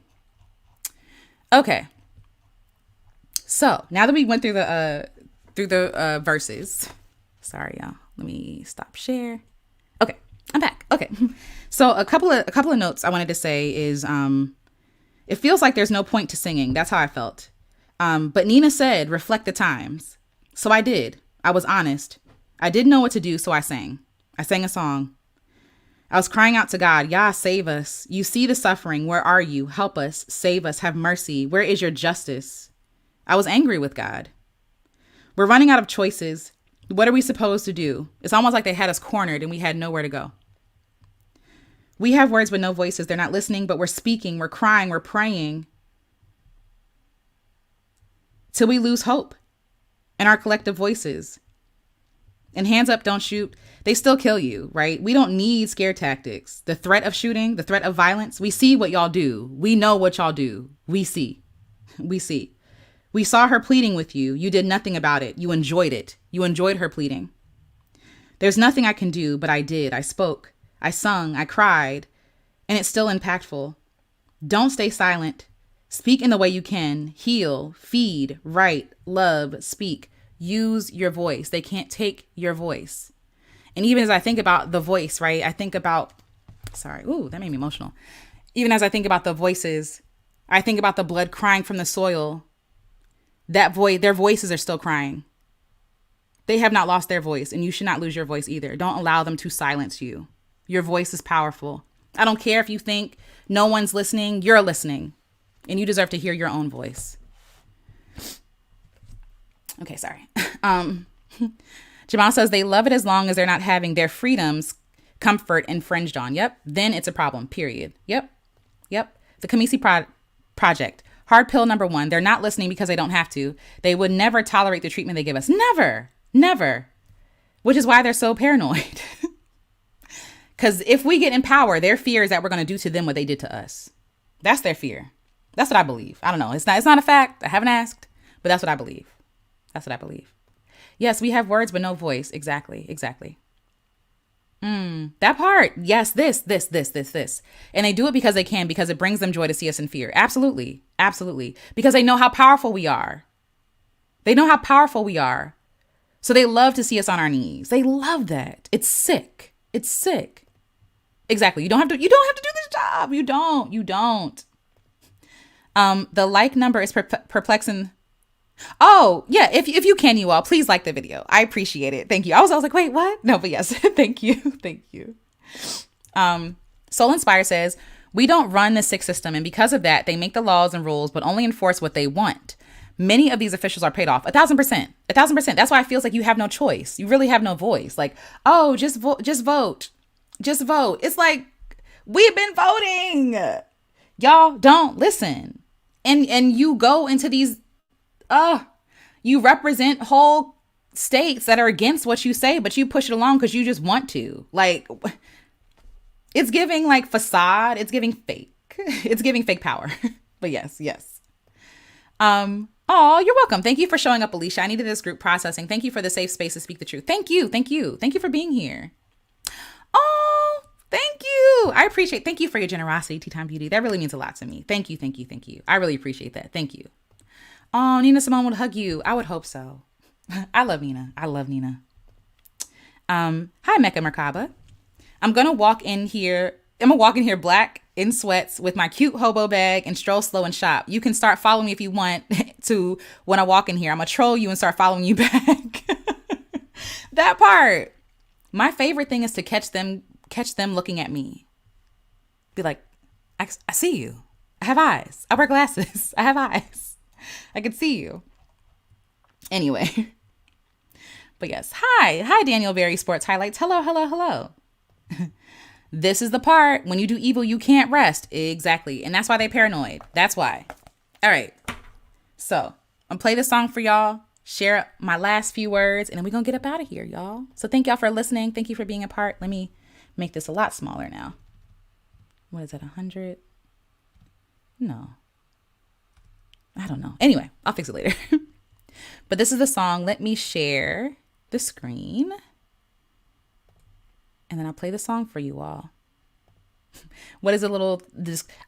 Okay. So now that we went through the verses, sorry, y'all. Let me stop share. Okay, I'm back. Okay. So a couple of notes I wanted to say is, it feels like there's no point to singing. That's how I felt. But Nina said, reflect the times. So I did. I was honest. I didn't know what to do, so I sang. I sang a song. I was crying out to God, Yah, save us. You see the suffering. Where are you? Help us. Save us. Have mercy. Where is your justice? I was angry with God. We're running out of choices. What are we supposed to do? It's almost like they had us cornered and we had nowhere to go. We have words but no voices. They're not listening, but we're speaking. We're crying. We're praying. Till we lose hope in our collective voices. And hands up, don't shoot. They still kill you, right? We don't need scare tactics. The threat of shooting, the threat of violence, we see what y'all do. We know what y'all do. We see. We see. We saw her pleading with you. You did nothing about it. You enjoyed it. You enjoyed her pleading. There's nothing I can do, but I did. I spoke. I sung. I cried. And it's still impactful. Don't stay silent. Speak in the way you can. Heal, feed, write, love, speak. Use your voice. They can't take your voice. And even as I think about the voice, right? I think about, that made me emotional. Even as I think about the voices, I think about the blood crying from the soil. Their voices are still crying. They have not lost their voice, and you should not lose your voice either. Don't allow them to silence you. Your voice is powerful. I don't care if you think no one's listening, you're listening, and you deserve to hear your own voice. Okay, sorry. Jamal says they love it as long as they're not having their freedoms, comfort infringed on. Yep. Then it's a problem, period. Yep. The Kamisi Project. Hard pill number 1. They're not listening because they don't have to. They would never tolerate the treatment they give us. Never. Which is why they're so paranoid. Because if we get in power, their fear is that we're going to do to them what they did to us. That's their fear. That's what I believe. I don't know. It's not a fact. I haven't asked, but that's what I believe. That's what I believe. Yes, we have words but no voice. Exactly. That part. Yes, this. And they do it because they can, because it brings them joy to see us in fear. Absolutely. Because they know how powerful we are. So they love to see us on our knees. They love that. It's sick. Exactly. You don't have to do this job. You don't. The like number is perplexing. Oh, yeah. If you can, you all, please like the video. I appreciate it. Thank you. I was like, wait, what? No, but yes. Thank you. Soul Inspire says, we don't run the sick system, and because of that, they make the laws and rules, but only enforce what they want. Many of these officials are paid off. 1,000%. That's why it feels like you have no choice. You really have no voice. Like, oh, just vote. It's like, we've been voting. Y'all don't listen. And you go into these, you represent whole states that are against what you say, but you push it along because you just want to. Like, it's giving like facade. It's giving fake. It's giving fake power. But yes. Oh, you're welcome. Thank you for showing up, Alicia. I needed this group processing. Thank you for the safe space to speak the truth. Thank you for being here. Oh, thank you. I appreciate. Thank you for your generosity, Tea Time Beauty. That really means a lot to me. Thank you. I really appreciate that. Thank you. Oh, Nina Simone would hug you. I would hope so. I love Nina. Hi, Mecca Merkaba. I'm gonna walk in here black in sweats with my cute hobo bag and stroll slow and shop. You can start following me if you want to. When I walk in here, I'm gonna troll you and start following you back. That part. My favorite thing is to catch them looking at me. Be like, I see you. I have eyes. I wear glasses. I have eyes. I can see you. Anyway. But yes. Hi, Daniel Berry Sports Highlights. Hello. This is the part when you do evil, you can't rest. Exactly. And that's why they paranoid. That's why. All right. So I'm play this song for y'all, share my last few words, and then we're going to get up out of here, y'all. So thank y'all for listening. Thank you for being a part. Let me make this a lot smaller now. What is that, 100? No. I don't know. Anyway, I'll fix it later. But this is the song. Let me share the screen. And then I'll play the song for you all. What is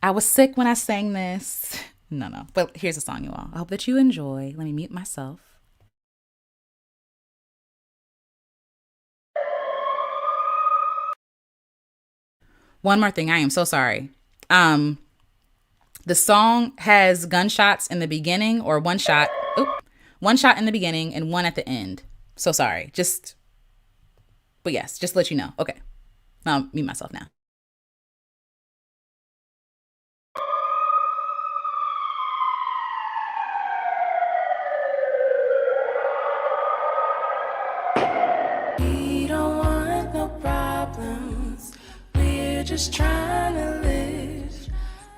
I was sick when I sang this. No. But here's the song, you all. I hope that you enjoy. Let me mute myself. One more thing. I am so sorry. The song has gunshots in the beginning, or one shot in the beginning and one at the end. So sorry. But yes, just to let you know. Okay. I'll mute myself now. We don't want no problems. We're just trying to live.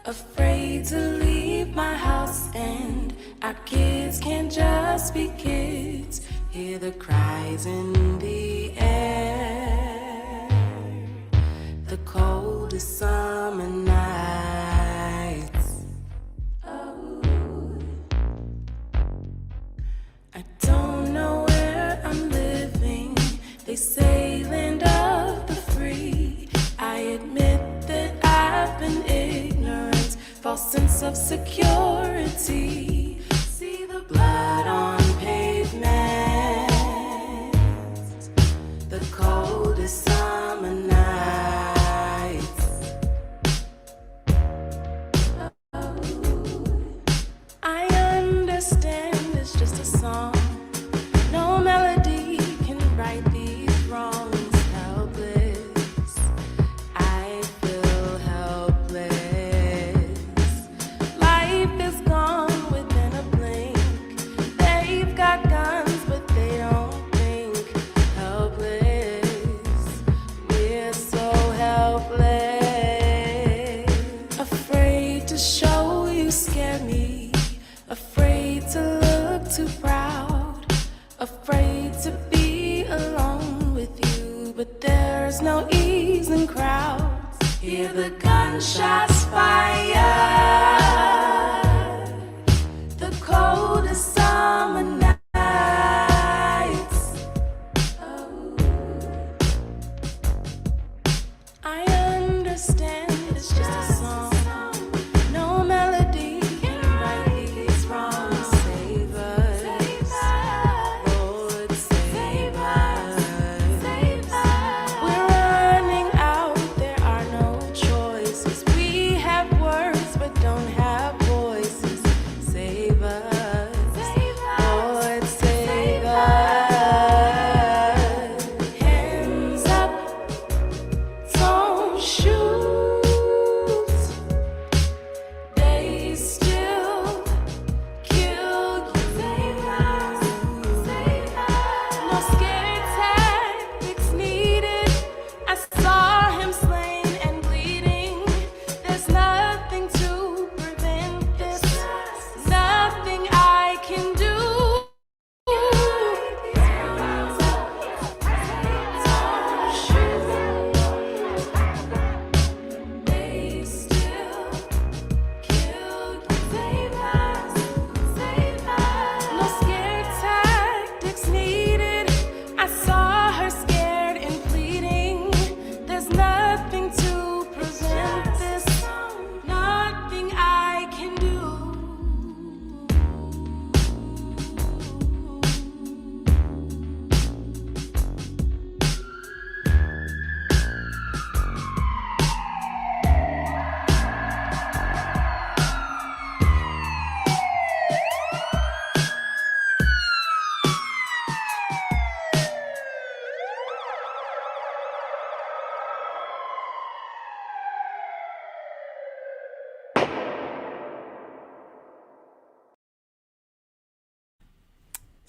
Afraid to leave my house, and our kids can't just be kids. Hear the cries in the air, the coldest summer nights. Oh, I don't know where I'm living. They say land of the free. I admit that I've been ignorant, false sense of security. See the blood on pavement. The coldest summer nights. Oh, I understand it's just a song. No melody can right these wrongs. Helpless, I feel helpless. Life is gone within a blink. They've got guns, but they don't think. Helpless, we're so helpless. Afraid to show you scare me. Afraid to look too proud. Afraid to be alone with you. But there's no ease in crowds. Hear the gunshots fire.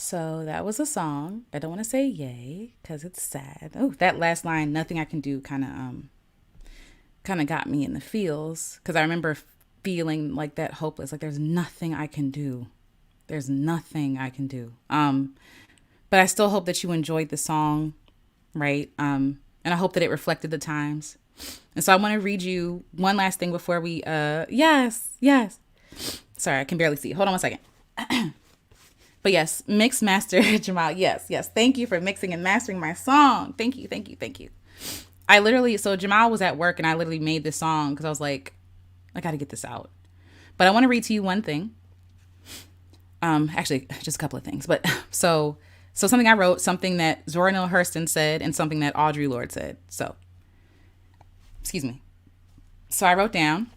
So that was a song. I don't want to say yay because it's sad. Oh, that last line, nothing I can do, kind of got me in the feels because I remember feeling like that hopeless, like there's nothing I can do. There's nothing I can do. But I still hope that you enjoyed the song, right? And I hope that it reflected the times. And so I want to read you one last thing before we, yes. Sorry, I can barely see. Hold on one second. But yes, mix master Jamal. Yes. Thank you for mixing and mastering my song. Thank you. So Jamal was at work and I literally made this song because I was like, I got to get this out. But I want to read to you one thing. Actually, just a couple of things. But so something I wrote, something that Zora Neale Hurston said, and something that Audre Lorde said. So, excuse me. So I wrote down.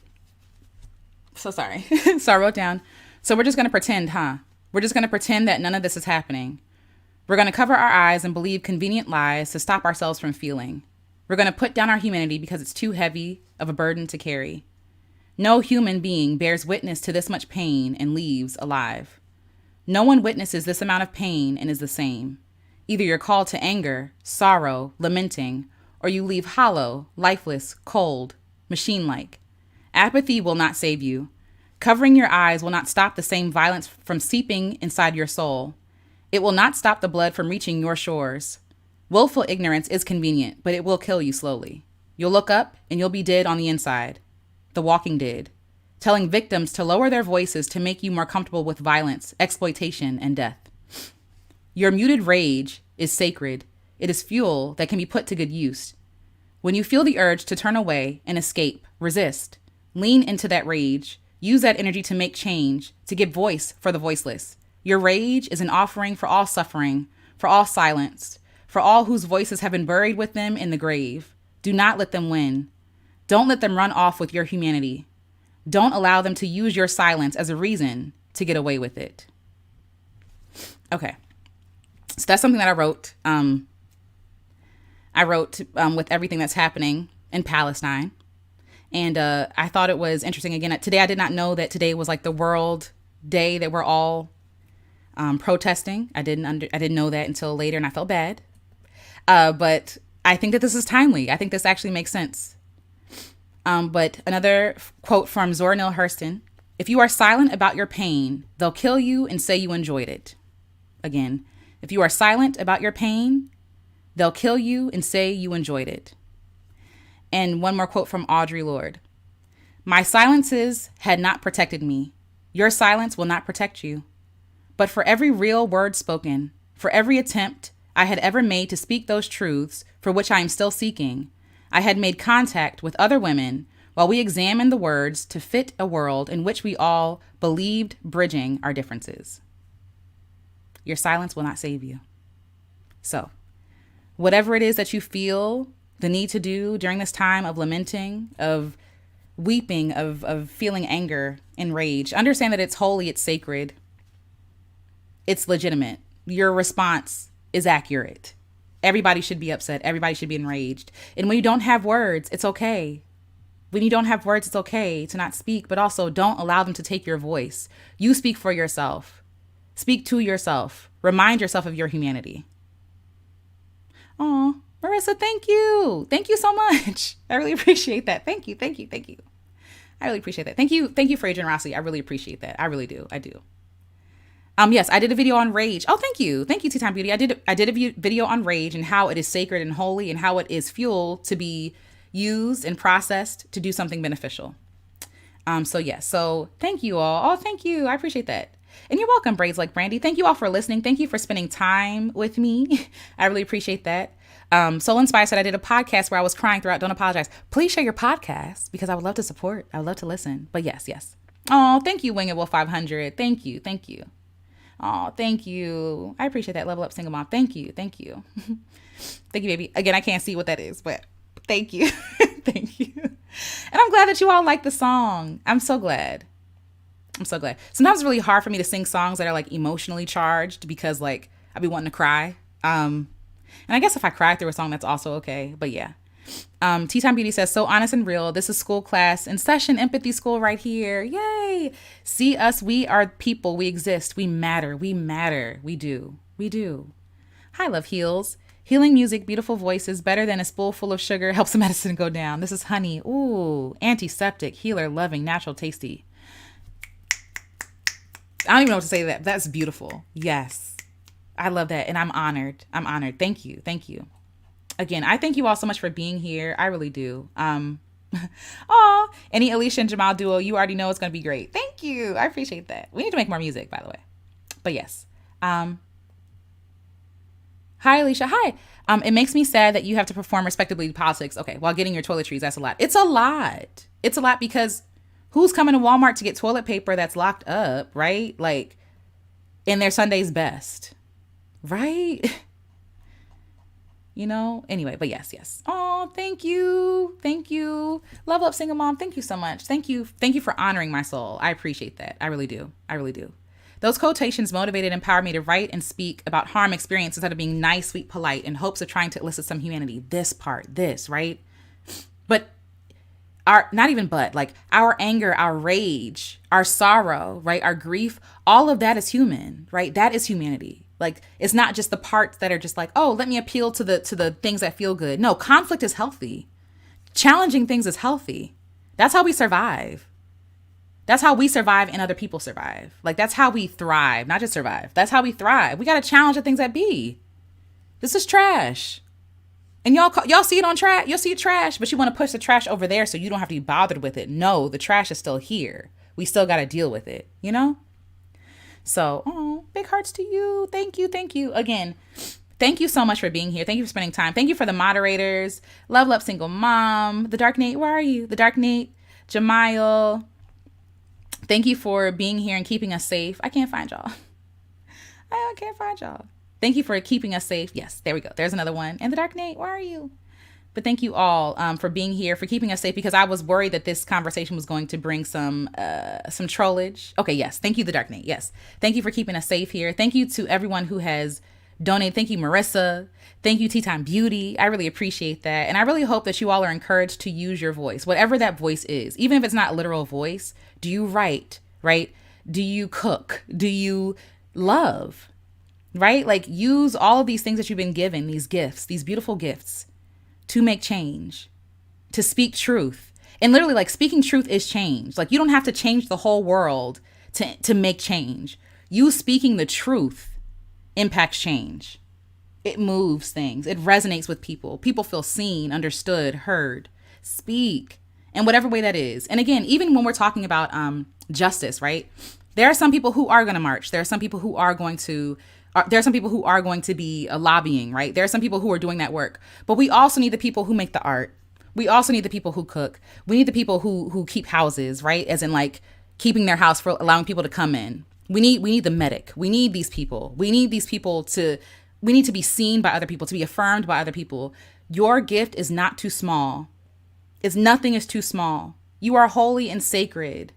So sorry. So I wrote down. So we're just going to pretend, huh? We're just going to pretend that none of this is happening. We're going to cover our eyes and believe convenient lies to stop ourselves from feeling. We're going to put down our humanity because it's too heavy of a burden to carry. No human being bears witness to this much pain and leaves alive. No one witnesses this amount of pain and is the same. Either you're called to anger, sorrow, lamenting, or you leave hollow, lifeless, cold, machine-like. Apathy will not save you. Covering your eyes will not stop the same violence from seeping inside your soul. It will not stop the blood from reaching your shores. Willful ignorance is convenient, but it will kill you slowly. You'll look up and you'll be dead on the inside. The Walking Dead, telling victims to lower their voices to make you more comfortable with violence, exploitation, and death. Your muted rage is sacred. It is fuel that can be put to good use. When you feel the urge to turn away and escape, resist. Lean into that rage. Use that energy to make change, to give voice for the voiceless. Your rage is an offering for all suffering, for all silenced, for all whose voices have been buried with them in the grave. Do not let them win. Don't let them run off with your humanity. Don't allow them to use your silence as a reason to get away with it. Okay. So that's something that I wrote. With everything that's happening in Palestine. And I thought it was interesting. Again, today I did not know that today was like the World Day that we're all protesting. I didn't know that until later, and I felt bad. But I think that this is timely. I think this actually makes sense. But another quote from Zora Neale Hurston: "If you are silent about your pain, they'll kill you and say you enjoyed it." Again, if you are silent about your pain, they'll kill you and say you enjoyed it. And one more quote from Audre Lorde: "My silences had not protected me. Your silence will not protect you. But for every real word spoken, for every attempt I had ever made to speak those truths for which I am still seeking, I had made contact with other women while we examined the words to fit a world in which we all believed bridging our differences. Your silence will not save you." So, whatever it is that you feel the need to do during this time of lamenting, of weeping, of feeling anger and rage, understand that it's holy, it's sacred, it's legitimate. Your response is accurate. Everybody should be upset. Everybody should be enraged. And when you don't have words, it's okay. When you don't have words, it's okay to not speak, but also don't allow them to take your voice. You speak for yourself. Speak to yourself. Remind yourself of your humanity. Oh, Marissa, thank you. Thank you so much. I really appreciate that. Thank you. I really appreciate that. Thank you for your generosity. I really appreciate that. I really do. I do. Yes, I did a video on rage. Oh, thank you. Thank you, Tea Time Beauty. I did a video on rage and how it is sacred and holy and how it is fuel to be used and processed to do something beneficial. So thank you all. Oh, thank you. I appreciate that. And you're welcome, Braids Like Brandy. Thank you all for listening. Thank you for spending time with me. I really appreciate that. Soul Inspired said I did a podcast where I was crying throughout. Don't apologize. Please share your podcast because I would love to support. I would love to listen. But yes. Oh, thank you, Winged Wolf 500. Thank you. Oh, thank you. I appreciate that. Level Up Single Mom. Thank you. Thank you, baby. Again, I can't see what that is, but thank you. Thank you. And I'm glad that you all like the song. I'm so glad. Sometimes it's really hard for me to sing songs that are like emotionally charged because like I be wanting to cry. And I guess if I cry through a song, that's also okay. But yeah. Tea Time Beauty says, so honest and real. This is school class in session, empathy school right here. Yay. See us. We are people. We exist. We matter. We matter. We do. We do. Hi, Love Heals. Healing music, beautiful voices, better than a spool full of sugar, helps the medicine go down. This is honey. Ooh, antiseptic, healer, loving, natural, tasty. I don't even know what to say to that. That's beautiful. Yes. I love that. And I'm honored. I'm honored. Thank you. Thank you. Again, I thank you all so much for being here. I really do. Any Alicia and Jamal duo, you already know it's going to be great. Thank you. I appreciate that. We need to make more music, by the way. But yes. Hi, Alicia. Hi. It makes me sad that you have to perform respectably politics. Okay, while getting your toiletries, that's a lot. It's a lot. It's a lot because who's coming to Walmart to get toilet paper that's locked up, right? Like, in their Sunday's best, right? You know? Anyway, but yes. Oh, thank you. Thank you. Love up, single mom. Thank you so much. Thank you. Thank you for honoring my soul. I appreciate that. I really do. I really do. Those quotations motivated and empowered me to write and speak about harm experience instead of being nice, sweet, polite in hopes of trying to elicit some humanity. This part, right? But our anger, our rage, our sorrow, right? Our grief, all of that is human, right? That is humanity. Like, it's not just the parts that are just like, oh, let me appeal to the things that feel good. No, conflict is healthy. Challenging things is healthy. That's how we survive. That's how we survive and other people survive. Like, that's how we thrive, not just survive. That's how we thrive. We got to challenge the things that be. This is trash. And y'all see it on trash. You'll see trash, but you want to push the trash over there so you don't have to be bothered with it. No, the trash is still here. We still got to deal with it, you know? So, big hearts to you. Thank you. Thank you. Again, thank you so much for being here. Thank you for spending time. Thank you for the moderators. Love Up Single Mom. The Dark Nate, where are you? The Dark Nate, Jamiel. Thank you for being here and keeping us safe. I can't find y'all. I can't find y'all. Thank you for keeping us safe. Yes, there we go. There's another one. And the Dark Nate, where are you? But thank you all for being here, for keeping us safe, because I was worried that this conversation was going to bring some trollage. Okay, yes. Thank you, the Dark Nate. Yes. Thank you for keeping us safe here. Thank you to everyone who has donated. Thank you, Marissa. Thank you, Tea Time Beauty. I really appreciate that. And I really hope that you all are encouraged to use your voice, whatever that voice is, even if it's not a literal voice. Do you write, right? Do you cook? Do you love, right? Like, use all of these things that you've been given, these gifts, these beautiful gifts, to make change, to speak truth. And literally, like, speaking truth is change. Like, you don't have to change the whole world to make change. You speaking the truth impacts change. It moves things. It resonates with people. People feel seen, understood, heard. Speak in whatever way that is. And again, even when we're talking about justice, right? There are some people who are going to march. There are some people who are going to be lobbying, right? There are some people who are doing that work. But we also need the people who make the art. We also need the people who cook. We need the people who keep houses, right? As in, like, keeping their house for allowing people to come in. We need the medic. We need these people. We need to be seen by other people, to be affirmed by other people. Your gift is not too small. Nothing is too small. You are holy and sacred.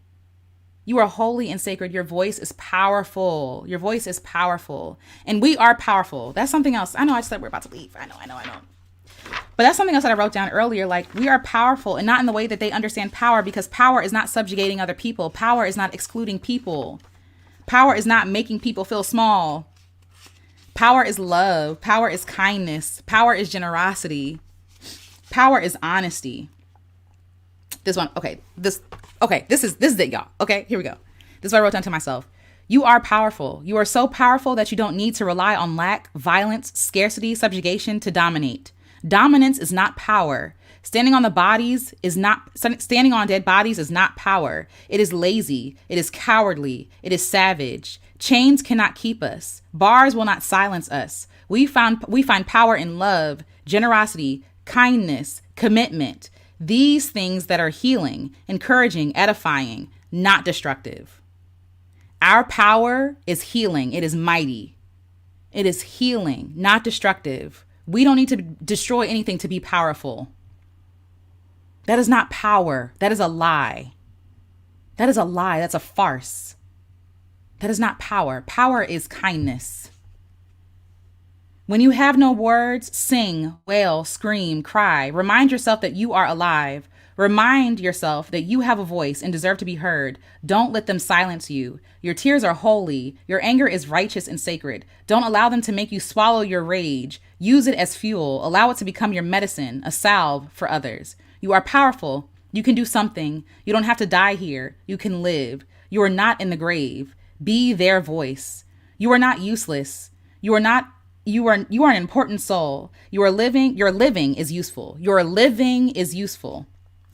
You are holy and sacred. Your voice is powerful. Your voice is powerful. And we are powerful. That's something else. I know I said we're about to leave. I know. But that's something else that I wrote down earlier. Like, we are powerful, and not in the way that they understand power, because power is not subjugating other people. Power is not excluding people. Power is not making people feel small. Power is love. Power is kindness. Power is generosity. Power is honesty. This is it, y'all. Okay, here we go. This is what I wrote down to myself. You are powerful. You are so powerful that you don't need to rely on lack, violence, scarcity, subjugation to dominate. Dominance is not power. Standing on dead bodies is not power. It is lazy. It is cowardly. It is savage. Chains cannot keep us. Bars will not silence us. We find power in love, generosity, kindness, commitment. These things that are healing, encouraging, edifying, not destructive. Our power is healing. It is mighty. It is healing, not destructive. We don't need to destroy anything to be powerful. That is not power. That is a lie. That is a lie. That's a farce. That is not power. Power is kindness. When you have no words, sing, wail, scream, cry. Remind yourself that you are alive. Remind yourself that you have a voice and deserve to be heard. Don't let them silence you. Your tears are holy. Your anger is righteous and sacred. Don't allow them to make you swallow your rage. Use it as fuel. Allow it to become your medicine, a salve for others. You are powerful. You can do something. You don't have to die here. You can live. You are not in the grave. Be their voice. You are not useless. You are an important soul. Your living is useful. Your living is useful.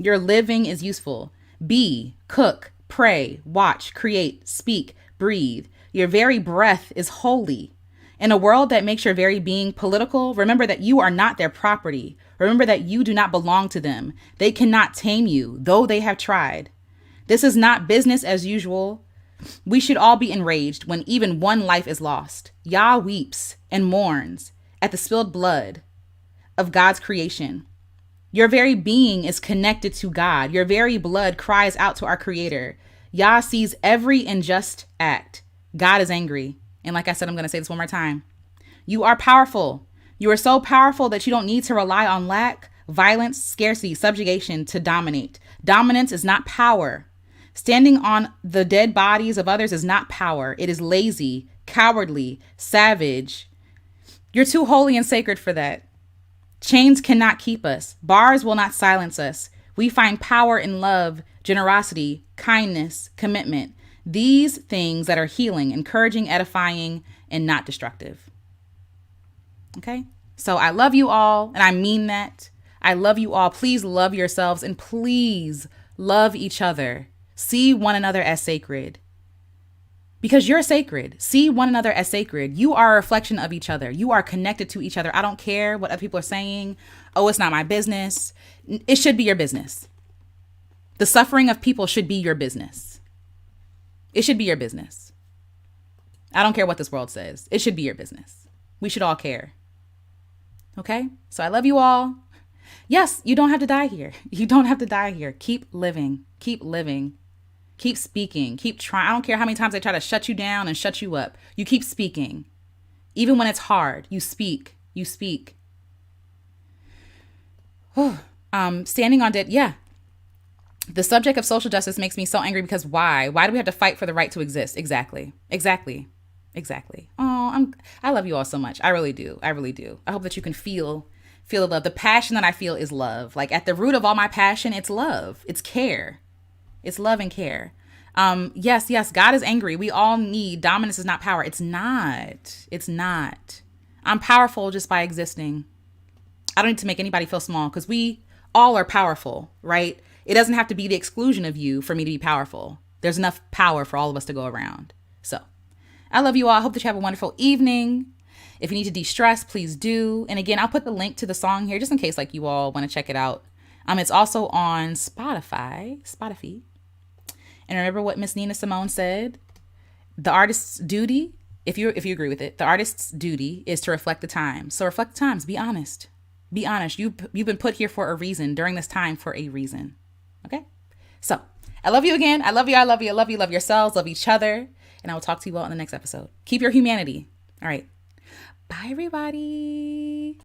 Your living is useful. Be, cook, pray, watch, create, speak, breathe. Your very breath is holy. In a world that makes your very being political, remember that you are not their property. Remember that you do not belong to them. They cannot tame you, though they have tried. This is not business as usual. We should all be enraged when even one life is lost. Yah weeps and mourns at the spilled blood of God's creation. Your very being is connected to God. Your very blood cries out to our Creator. Yah sees every unjust act. God is angry. And like I said, I'm going to say this one more time. You are powerful. You are so powerful that you don't need to rely on lack, violence, scarcity, subjugation to dominate. Dominance is not power. Standing on the dead bodies of others is not power. It is lazy, cowardly, savage. You're too holy and sacred for that. Chains cannot keep us. Bars will not silence us. We find power in love, generosity, kindness, commitment. These things that are healing, encouraging, edifying, and not destructive. Okay? So I love you all, and I mean that. I love you all. Please love yourselves, and please love each other. See one another as sacred. Because you're sacred. See one another as sacred. You are a reflection of each other. You are connected to each other. I don't care what other people are saying. Oh, it's not my business. It should be your business. The suffering of people should be your business. It should be your business. I don't care what this world says. It should be your business. We should all care. Okay? So I love you all. Yes, you don't have to die here. You don't have to die here. Keep living. Keep living. Keep speaking. Keep trying. I don't care how many times they try to shut you down and shut you up. You keep speaking. Even when it's hard, you speak. You speak. Standing on dead. Yeah. The subject of social justice makes me so angry because why? Why do we have to fight for the right to exist? Exactly. Oh, I love you all so much. I really do. I really do. I hope that you can feel the love. The passion that I feel is love. Like at the root of all my passion, it's love. It's care. It's love and care. Yes, God is angry. We all need dominance is not power. It's not. I'm powerful just by existing. I don't need to make anybody feel small because we all are powerful, right? It doesn't have to be the exclusion of you for me to be powerful. There's enough power for all of us to go around. So I love you all. I hope that you have a wonderful evening. If you need to de-stress, please do. And again, I'll put the link to the song here just in case like you all want to check it out. It's also on Spotify. And remember what Miss Nina Simone said? The artist's duty, if you agree with it, the artist's duty is to reflect the times. So reflect the times. Be honest. Be honest. You've been put here for a reason during this time for a reason. Okay? So I love you again. I love you. I love you. I love you. Love yourselves. Love each other. And I will talk to you all in the next episode. Keep your humanity. All right. Bye, everybody.